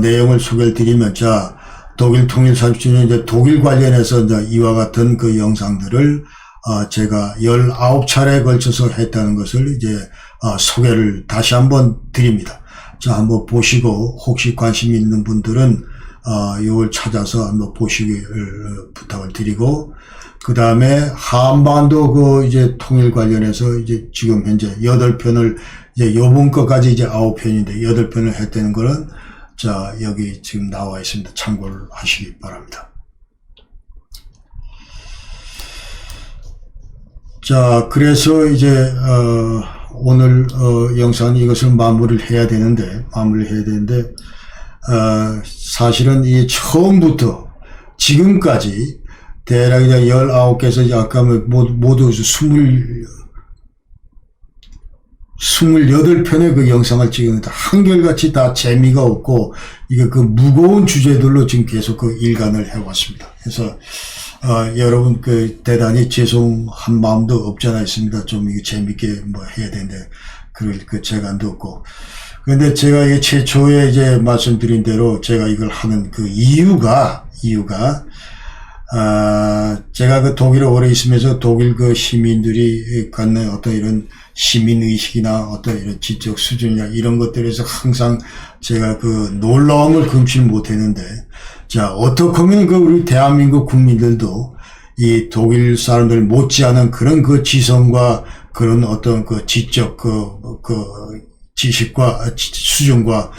내용을 소개를 드리면, 자, 독일 통일 30주년 이제 독일 관련해서 이제 이와 같은 그 영상들을, 제가 19차례에 걸쳐서 했다는 것을 이제, 소개를 다시 한번 드립니다. 자, 한번 보시고, 혹시 관심 있는 분들은, 이걸 찾아서 한번 보시길 부탁을 드리고, 그 다음에 한반도 그 이제 통일 관련해서 이제 지금 현재 8편을 이제 요번 거까지 이제 9편인데 8편을 했다는 거는 자, 여기 지금 나와 있습니다. 참고를 하시기 바랍니다. 자, 그래서 이제 오늘 영상 이것을 마무리를 해야 되는데 사실은 이 처음부터 지금까지 대략 이제 19개에서 이제 아까 모두 28편의 그 영상을 찍었는데 한결같이 다 재미가 없고 이게 그 무거운 주제들로 지금 계속 그 일관을 해왔습니다. 그래서 여러분 그 대단히 죄송한 마음도 없잖아 있습니다. 좀 이게 재밌게 뭐 해야 되는데 그럴 그 재간도 없고. 근데 제가 이게 최초에 이제 말씀드린 대로 제가 이걸 하는 그 이유가 제가 그 독일에 오래 있으면서 독일 그 시민들이 갖는 어떤 이런 시민의식이나 어떤 이런 지적 수준이나 이런 것들에서 항상 제가 그 놀라움을 금치 못했는데, 자, 어떻게 하면 그 우리 대한민국 국민들도 이 독일 사람들 못지않은 그런 그 지성과 그런 어떤 그 지적 지식과 수준과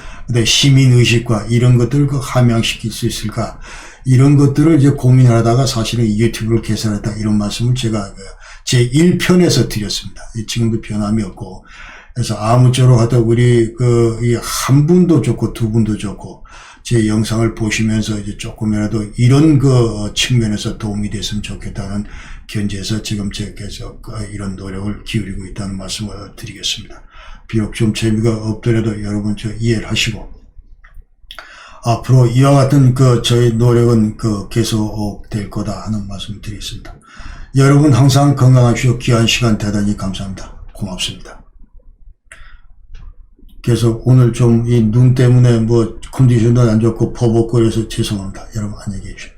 시민의식과 이런 것들을 그 함양시킬 수 있을까? 이런 것들을 이제 고민하다가 사실은 유튜브를 개설했다 이런 말씀을 제가 제 1편에서 드렸습니다. 지금도 변함이 없고, 그래서 아무쪼록 하다 우리 한 분도 좋고 두 분도 좋고 제 영상을 보시면서 이제 조금이라도 이런 그 측면에서 도움이 됐으면 좋겠다는 견지에서 지금 제가 계속 이런 노력을 기울이고 있다는 말씀을 드리겠습니다. 비록 좀 재미가 없더라도 여러분 저 이해를 하시고, 앞으로 이와 같은 저희 노력은 계속 될 거다 하는 말씀 드리겠습니다. 여러분 항상 건강하시고 귀한 시간 대단히 감사합니다. 고맙습니다. 계속 오늘 좀 이 눈 때문에 뭐 컨디션도 안 좋고 버벅거려서 죄송합니다. 여러분 안녕히 계십시오.